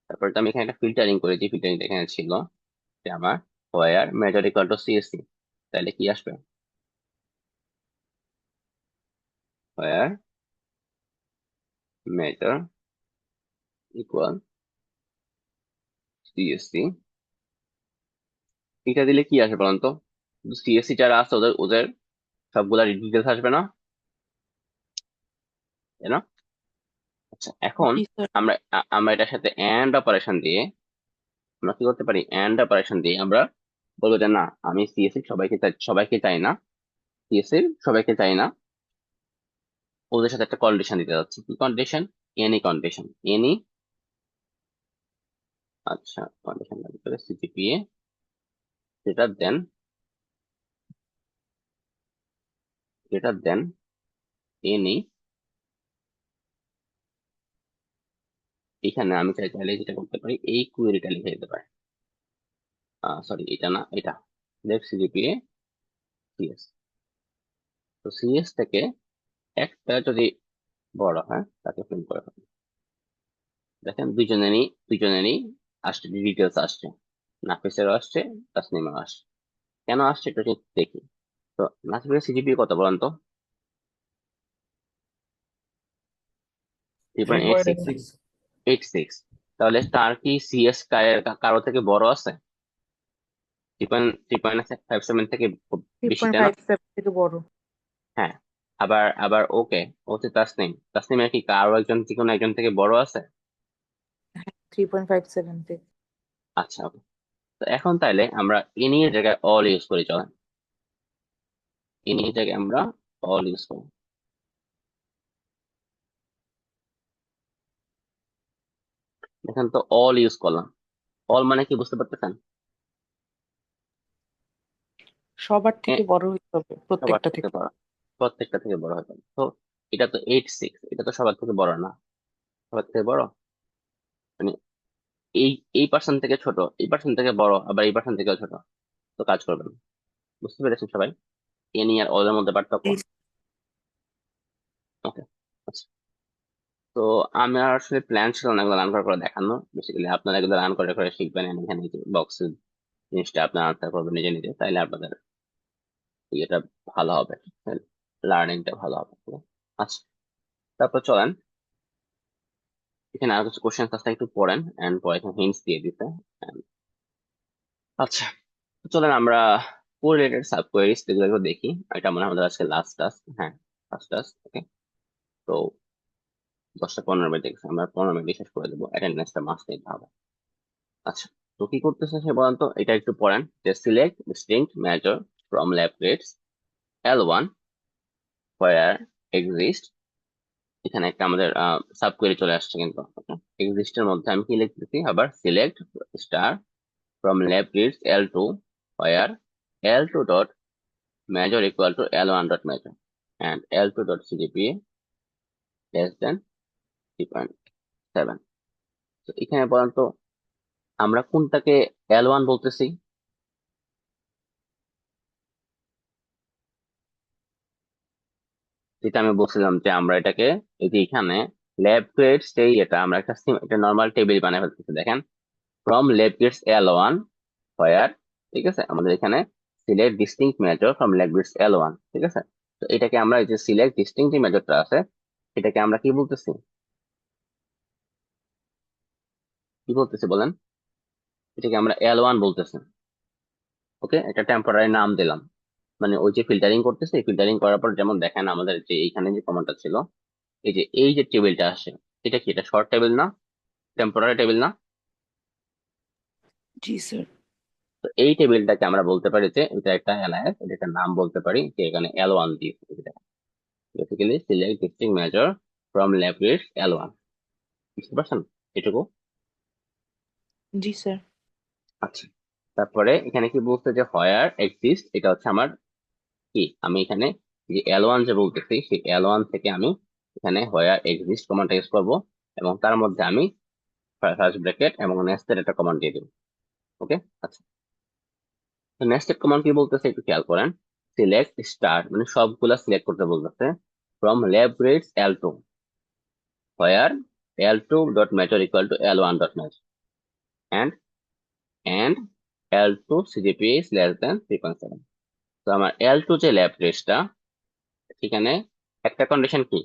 তারপর তো আমি এখানে একটা ফিল্টারিং করেছি। ফিল্টারিং এখানে ছিল যে আমার where major equal to CSC, তাহলে কি আসবে? Where major equal CSC. এটা দিলে কি আসবে বলেন তো? সিএসসি যারা আছে ওদের ওদের সবগুলা ডিটেলস আসবে না, তাই না? আচ্ছা, এখন জি স্যার। আমরা এটার সাথে এন্ড অপারেশন দিয়ে আমরা কি করতে পারি? এন্ড অপারেশন দিয়ে আমরা বলবো যে না, আমি সিএসসি সবাইকে চাই না, সিএসসি সবাইকে চাই না, ওদের সাথে একটা কন্ডিশন দিতে যাচ্ছি। কি কন্ডিশন? Any condition, any. আচ্ছা, কন্ডিশন ভিতরে সিজিপিএ গ্রেটার দেন এনি। এখানে আমি চাইলে যেটা করতে পারি, এই কুয়েরিটা লিখে দিতে পারি। সরি, এটা না, এটা লেফট সিজিপিএ সিএস। তো সিএস থেকে একটা যদি বড় হয় তাকে প্রিন্ট করে ফেলি। দেখেন দুইজনেরই আসছে, ডিটেলস আসছে, নাফিসেরও আসছে, তাসনিমেরও আসছে। কেন আসছে এটা একটু দেখি। তো নাফিসের সিজিপি কত বলেন তো? Three three point eight point six six 86। তাহলে তার কি সিএস কারো থেকে বড় আছে? 3.57 থেকে বেশি, তাই না? 3.57 থেকে বড়। হ্যাঁ। আবার আবার ওকে, ও হচ্ছে তাসনিমের কি কারো একজন, যে কোনো একজন থেকে বড় আছে? 3.57 থেকে। আচ্ছা, okay। তো এখন তাইলে আমরা এনি এর জায়গায় অল ইউজ করি, চলেন। এনি এর জায়গায় আমরা অল ইউজ করি। দেখেন তো, অল ইউজ করলাম। অল মানে কি বুঝতে পারতেছেন? সবার এ, থেকে বড় হইতে হবে সবার প্রত্যেকটা থেকে থেকে। বড়, প্রত্যেকটা থেকে বড় হতে হবে। তো এটা তো 86, এটা তো সবার থেকে বড় না। সবার থেকে বড় মানে এই এই পার্সন থেকে ছোট, এই পার্সন থেকে বড়, আবার এই পার্সন থেকে ছোট। তো কাজ করবে না। বুঝতে পেরেছেন সবাই এনি আর অল এর মধ্যে পার্থক্য? জি ওকে, আচ্ছা। তো আমার আসলে প্ল্যান ছিল না এগুলো রান করার পরে দেখানো। বেসিক্যালি আপনারা এগুলো রান করে করে শিখবেন, and এখানে বক্সের জিনিসটা আপনার আনসার করবেন নিজে নিজে, তাইলে আপনাদের ইয়েটা ভালো হবে, লার্নিংটা ভালো হবে। আচ্ছা, তারপর চলেন এখানে আরো কিছু কোশ্চেন আছে, একটু পড়েন এন্ড পরে এখানে হিন্টস দিয়ে দিতে। And আচ্ছা, তো চলেন আমরা কোরিলেটেড সাব কোয়েরিজ এগুলো একটু দেখি। এটা মনে হয় আমাদের আজকে লাস্ট টাস্ক। হ্যাঁ, লাস্ট টাস্ক। ওকে, তো 10টা 15 মিনিট দেখছি, আমরা 15 মিনিট শেষ করে দেবো, অ্যাটেন্ডেন্সটা মাস্ট নিতে হবে। আচ্ছা, তো কি করতেছে সে বলেন তো? এটা একটু পড়েন যে select distinct major from lab grades L1 where exist। এখানে একটা আমাদের সাব কোয়েরি চলে আসছে, কিন্তু এক্সিস্টের মধ্যে আমি কি লিখতেছি? আবার select star from lab grades L2 where L2 dot measure equal to L1 dot measure and L2 dot CGPA less than 3.7। তো এখানে বলেন তো আমরা কোনটাকে L1 বলতেছি? যেটা আমি বলছিলাম যে আমরা এটাকে এই যে এখানে ল্যাব গ্রেডস এটা আমরা একটা নর্মাল টেবিল বানিয়ে ফেলতেছি। দেখেন, ফ্রম ল্যাব গ্রেডস L1 হোয়ার, ঠিক আছে, আমাদের এখানে select distinct major from lab grades L1, ঠিক আছে। তো এটাকে আমরা এই যে সিলেক্ট ডিস্টিংক্ট যে মেজরটা আছে এটাকে আমরা কি বলতেছি? কি বলতেছি বলেন? এটাকে আমরা L1 বলতেছি। ওকে, এটা টেম্পোরারি নাম দিলাম। মানে ওই যে ফিল্টারিং করতেছে, ফিল্টারিং করার পর যেমন দেখেন আমাদের যে এইখানে যে কমান্ডটা ছিল, এই যে টেবিলটা আসে, এটা কি? এটা শর্ট টেবিল না? টেম্পোরারি টেবিল না? জি স্যার। তো এই টেবিলটাকে আমরা বলতে পারি যে এটা একটা এলআইএস, এটা একটা নাম বলতে পারি যে এখানে L1 দিয়ে basically select distinct major from lab grades L1। বুঝতে পারছেন এটুকু? জি স্যার। আচ্ছা, তারপরে এখানে কি বলছে যে হোয়ার এক্সিস্ট, এটা হচ্ছে আমার কি, আমি এখানে যে L1 যে বলতেছি সেই L1 থেকে আমি এখানে হোয়ার এক্সিস্ট কমান্ড ইউজ করবো এবং তার মধ্যে আমি ফার্স্ট ব্র্যাকেট এবং নেস্টেড একটা কমান্ড দিয়ে দেবো। ওকে, আচ্ছা। তো নেস্টেড কমান্ড কি বলতেছে একটু খেয়াল করেন। সিলেক্ট স্টার মানে সবগুলা সিলেক্ট করতে বলতেছে from lab grades L2 where L2 dot major equal two L1 dot major and and L2 CGPA is less than 3.7। তো আমার L2 যে ল্যাব গ্রেডসটা, সেখানে একটা কন্ডিশন কি,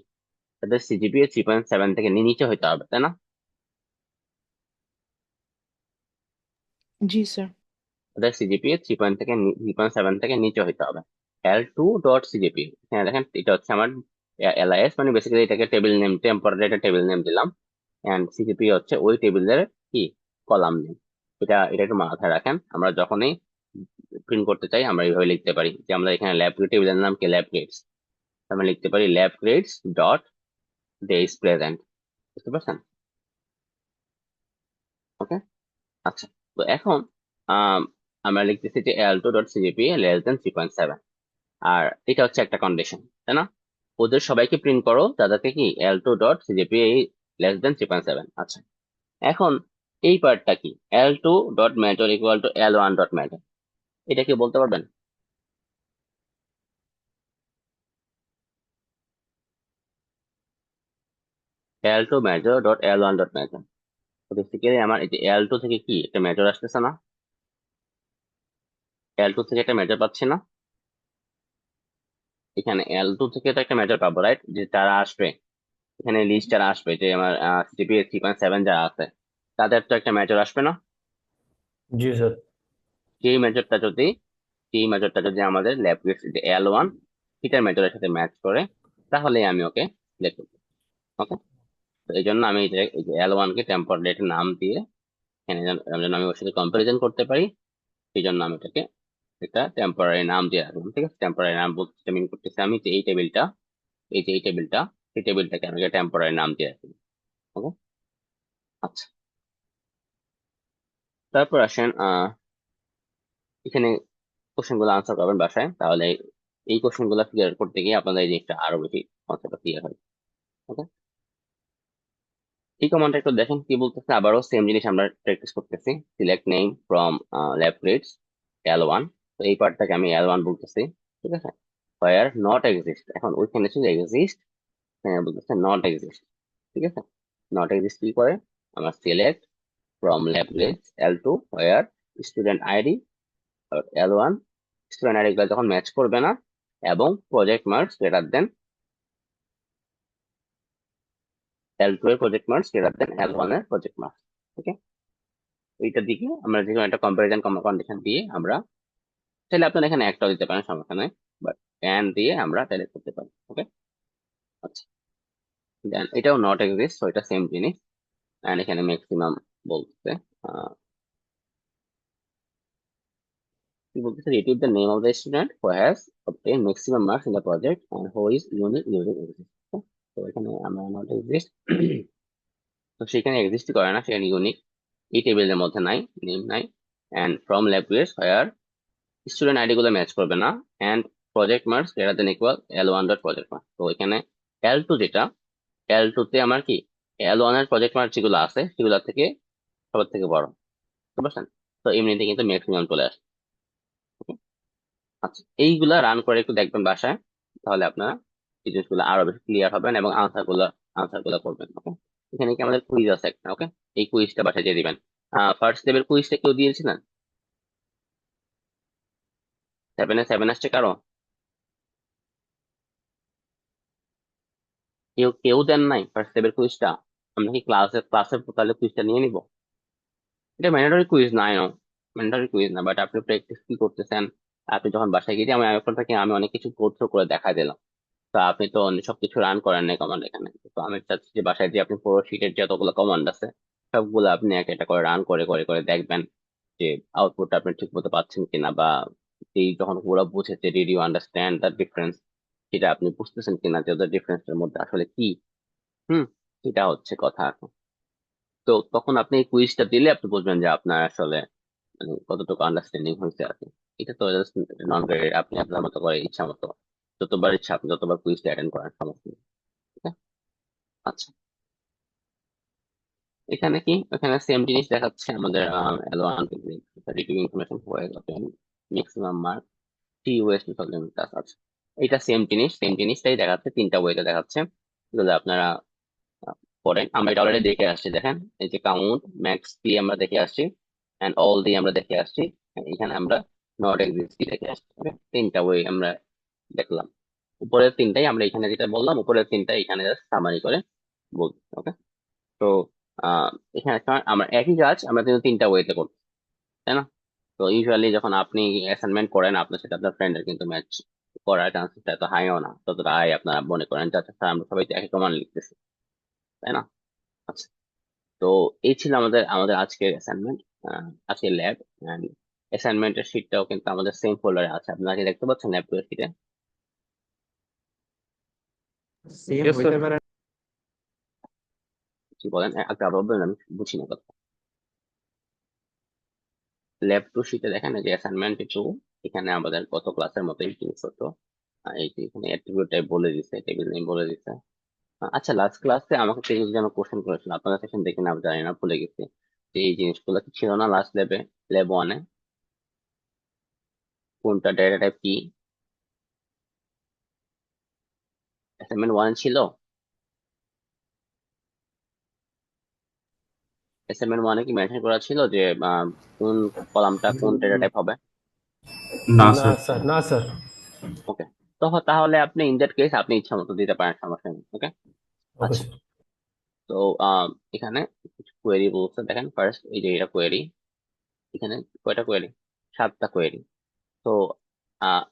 তাদের সিজিপিএ 3.7 থেকে নিচে হইতে হবে, তাই না? জি স্যার। তাদের সিজিপিএ 3.7 থেকে নিচে হইতে হবে। L2 ডট সিজিপিএ, হ্যাঁ দেখেন এটা হচ্ছে আমার এলআইএস, মানে বেসিক্যালি এটাকে টেবিল নেম, টেম্পোরারি একটা টেবিল নেম দিলাম, এন্ড সিজিপিএ হচ্ছে ওই টেবিলের কি কলাম নেম। এটা একটু মাথায় রাখেন, আমরা যখনই প্রিন্ট করতে চাই আমরা এইভাবে লিখতে পারি যে আমরা এখানে ল্যাব টেবিলের নাম কি ল্যাব গ্রেডস, আমরা লিখতে পারি lab grades dot days present. বুঝতে পারছেন? ওকে, আচ্ছা। তো এখন আম, আমরা লিখতেছি যে L2 dot CGPA less than 3.7, আর এটা হচ্ছে একটা কন্ডিশন, তাই না? ওদের সবাইকে প্রিন্ট করো তাদেরকে কি L2 dot CGPA less than 3.7। আচ্ছা, এখন এই পার্টটা কি, L2 dot major equal two L1 dot major, এটা কি বলতে পারবেন? L2 major dot L1 dot major, basically আমার এই যে L2 থেকে কি একটা মেজর আসতেছে না? L2 থেকে একটা মেজর পাচ্ছি না? এখানে L2 থেকে তো একটা মেজর পাবো, রাইট? যে তারা আসবে, এখানে লিস্ট যারা আসবে যে আমার সিজিপিএ 3.7 যারা আছে তাদের তো একটা মেজর আসবে না? जी सर। সেই মেজরটা যদি সেই মেজরটা যদি আমাদের ল্যাব যে L1 সেটার মেজরের সাথে ম্যাচ করে তাহলে আমি ওকে সিলেক্ট করবো। ওকে, তো এই জন্য আমি এই যে L1 কে টেম্পোরারি নাম দিয়ে এখানে যেন আমি ওর সাথে কম্পারিজন করতে পারি, সেই জন্য আমি এটাকে একটা টেম্পোরারি নাম দিয়ে রাখলাম। ঠিক আছে, টেম্পোরারি নাম বলতে মিন করতেছি আমি যে এই টেবিলটা, এই টেবিলটা, সেই টেবিলটাকে আমি টেম্পোরারি নাম দিয়ে রাখি। ওকে, আচ্ছা। তারপর আসেন এখানে কোশ্চেন গুলো আনসার করবেন বাসায়, তাহলে এই কোশ্চেন গুলো ক্লিয়ার করতে গিয়ে আপনাদের এই জিনিসটা আরো বেশি কনসেপ্ট ক্লিয়ার হয়। ওকে, এই কমান্ডটা একটু দেখেন কি বলতেছে, আবারও সেম জিনিস আমরা প্র্যাকটিস করতেছি। Select name from lab grades L1, তো এই পার্টটাকে আমি L1 বলতেছি। ঠিক আছে, হোয়ার নট এক্সিস্ট, এখন ওইখানে ছিল এক্সিস্ট, বলতেছে নট এক্সিস্ট। ঠিক আছে, নট এক্সিস্ট কি করে, আমার select from lab grades L2 where student ID L1, student ID গুলো যখন ম্যাচ করবে না এবং প্রজেক্ট মার্কস গ্রেটার দেন L2 এর প্রজেক্ট মার্কস গ্রেটার দেন L1 এর প্রজেক্ট মার্কস। ওকে, এইটার দিকে আমরা যে কোনো একটা কম্পারিজন কন্ডিশন দিয়ে আমরা চাইলে আপনারা এখানে একটাও দিতে পারেন, সমস্যা নেই, বাট এন্ড দিয়ে আমরা তাহলে করতে পারি। ওকে, আচ্ছা, দেন এটাও নট এক্সিস্ট, তো এটা সেম জিনিস। এন্ড এখানে ম্যাক্সিমাম বলতেছে কি বলতেছে, retrieve the name of the student who has obtained maximum marks in the project and who is unique using exist। তো এখানে আমরা নট এক্সিস্ট, তো সেখানে এক্সিস্ট করে না, সেখানে ইউনিক এই টেবিলের মধ্যে নাই, নেম নাই। And from lab grades where student ID গুলো ম্যাচ করবে না, and project marks greater than equal L1 dot project marks. তো এখানে L2 যেটা, L2 তে আমার কি L1 এর প্রজেক্ট মার্ক যেগুলো আছে সেগুলো থেকে সবার থেকে বড়, বুঝতে পারছেন? তো এমনিতে কিন্তু ম্যাক্সিমাম চলে আসে। Okay? আচ্ছা, এইগুলা রান করে একটু দেখবেন বাসায়, তাহলে আপনারা এই জিনিসগুলো আরো বেশি ক্লিয়ার হবেন এবং আনসার গুলো করবেন। ওকে, এখানে কি আমাদের কুইজ আছে একটা? ওকে, এই কুইজটা বাসায় দিয়ে দিবেন। ফার্স্ট লেভেল কুইজটা কেউ দিয়েছিলেন? 7 আসছে কারো? কেউ কেউ দেন নাই ফার্স্ট লেভেল কুইজটা? আমরা কি ক্লাসের তাহলে কুইজটা নিয়ে নিব? এটা ম্যান্ডেটরি কুইজ না, ম্যান্ডেটরি কুইজ না, বাট আপনি প্র্যাকটিস কি করতেছেন? আপনি যখন বাসায় গিয়ে আমি এখন থেকে আমি অনেক কিছু গো থ্রু করে দেখা দিলাম। তো আপনি তো সবকিছু রান করেন নাই কমান্ড এখানে, তো আমি চাচ্ছি যে বাসায় যে আপনি পুরো শিটের যতগুলো কমান্ড আছে সবগুলো আপনি একটা একটা করে রান করে করে করে দেখবেন যে আউটপুট আপনি ঠিক মতো পাচ্ছেন কিনা, বা এই যখন পুরো বুঝেছে did you understand the difference, সেটা আপনি বুঝতেছেন কিনা যে ওদের ডিফারেন্সের মধ্যে আসলে কি। হুম, এটা হচ্ছে কথা এখন। তো তখন আপনি এই কুইজটা দিলে আপনি বুঝবেন যে আপনার আসলে মানে কতটুকু আন্ডারস্ট্যান্ডিং হয়েছে আর কি। এটা তো নন গ্রেডেড, আপনি আপনার মতো করে ইচ্ছা মতো যতবার ইচ্ছা আপনি যতবার কুইজটা অ্যাটেন্ড করেন, সমস্যা নেই। ঠিক আছে? আচ্ছা, এখানে কি এখানে সেম জিনিস দেখাচ্ছে আমাদের L1 রিটিভ ইনফরমেশন হয়ে গেছে, maximum mark 3 ways to solve task আছে। এটা সেম জিনিসটাই দেখাচ্ছে, 3টা ওয়েতে দেখাচ্ছে, যেগুলো আপনারা পড়েন। আমরা এটা অলরেডি দেখে আসছি, দেখেন এই যে কাউন্ট ম্যাক্স দিয়ে আমরা দেখে আসছি, এন্ড অল দিয়ে আমরা দেখে আসছি, এখানে আমরা নট এক্সিস্ট দিয়ে দেখে আসছি। Okay? 3টা ওয়ে আমরা দেখলাম। উপরের 3টাই আমরা এখানে যেটা বললাম, উপরের 3টা এখানে সামারি করে বলছি। ওকে, তো আহ এখানে আমরা একই কাজ আমরা কিন্তু 3টা ওয়েতে করছি, তাই না? তো ইউজুয়ালি যখন আপনি অ্যাসাইনমেন্ট করেন আপনার সাথে আপনার ফ্রেন্ডের কিন্তু ম্যাচ করার চান্সেসটা এত হাইও না, ততটা হাই আপনারা মনে করেন যে আচ্ছা স্যার আমরা সবাই তো একই কমান লিখতেছি, তাই না? আচ্ছা, তো এই ছিল আমাদের আমাদের আজকের অ্যাসাইনমেন্ট, আজকের ল্যাব। অ্যান্ড অ্যাসাইনমেন্টের শিটটাও কিন্তু আমাদের সেম ফোল্ডারে আছে, আপনারা কি দেখতে পাচ্ছেন ল্যাব শিটে? সেম ইয়েস হইতে স্যার। পারে। কি বলেন একটা আবার বলবেন, আমি বুঝি না কথা। ল্যাব 2 শিটে দেখেন এই যে অ্যাসাইনমেন্ট 2, এখানে আমাদের গত ক্লাসের মতোই জিনিসপত্র, এই যে এখানে অ্যাট্রিবিউট টাইপ বলে দিছে, টেবিল নেম বলে দিছে। আচ্ছা, লাস্ট ক্লাসে আমাকে কেউ যেন কোশ্চেন করেছিল, আপনারা সেশন দেখে না জানি না, ভুলে গেছি, যে এই জিনিসগুলো কি ছিল না লাস্ট ল্যাব 1-এ? কোনটা ডেটা টাইপ কি অ্যাসাইনমেন্ট 1 ছিল? অ্যাসাইনমেন্ট 1-এ কি মেনশন করা ছিল যে কোন কলামটা কোন ডেটা টাইপ হবে? না স্যার, না স্যার। ওকে, তাহলে আপনি ইন দ্যাট কেস আপনি ইচ্ছা মতো দিতে পারেন, সমস্যা নেই। ওকে, ওকে আচ্ছা, স্যার। তো এখানে কোয়েরি বলছে, দেখেন ফার্স্ট এই যে এটা কোয়েরি, এখানে কয়টা কোয়েরি? 7টা কোয়েরি। তো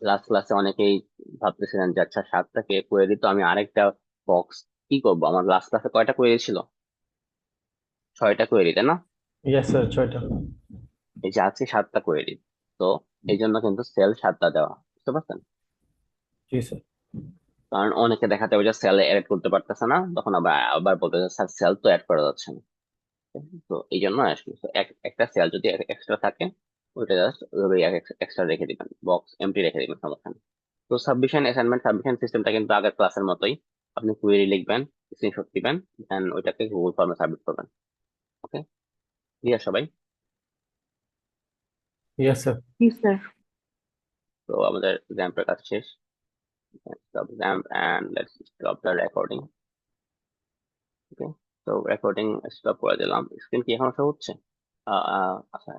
লাস্ট ক্লাসে অনেকেই ভাবতেছিলেন যে আচ্ছা 7টা কোয়েরি, তো আমি আরেকটা বক্স কি করবো? আমার লাস্ট ক্লাসে কয়টা কোয়েরি ছিল? 6টা কোয়েরি, তাই না? ইয়েস স্যার, 6টা। এই যে আছে 7টা কোয়েরি, তো এই জন্য কিন্তু সেল 7টা দেওয়া, বুঝতে পারছেন? জি স্যার। কারণ অনেকে দেখা যাবে যে সেল এড করতে পারতেছে না, তখন আবার আবার বলতে স্যার সেল তো অ্যাড করা যাচ্ছে না। তো এই জন্য আসলে তো একটা সেল যদি এক্সট্রা থাকে ওইটা জাস্ট ওইভাবে এক্সট্রা রেখে দিবেন, বক্স এমটি রেখে দিবেন, সমস্যা নেই। তো সাবমিশন সিস্টেমটা কিন্তু আগের ক্লাসের মতোই, আপনি কুয়েরি লিখবেন, স্ক্রিনশট দিবেন, দেন ওইটাকে গুগল ফর্মে সাবমিট করবেন। ওকে, ক্লিয়ার সবাই? Yes sir. জি স্যার। তো আমাদের এক্সাম্পলের কাজ শেষ। Stop exam and let's stop the recording. ওকে, তো রেকর্ডিং স্টপ করে দিলাম। স্ক্রিন কি এখনো শো হচ্ছে? আচ্ছা,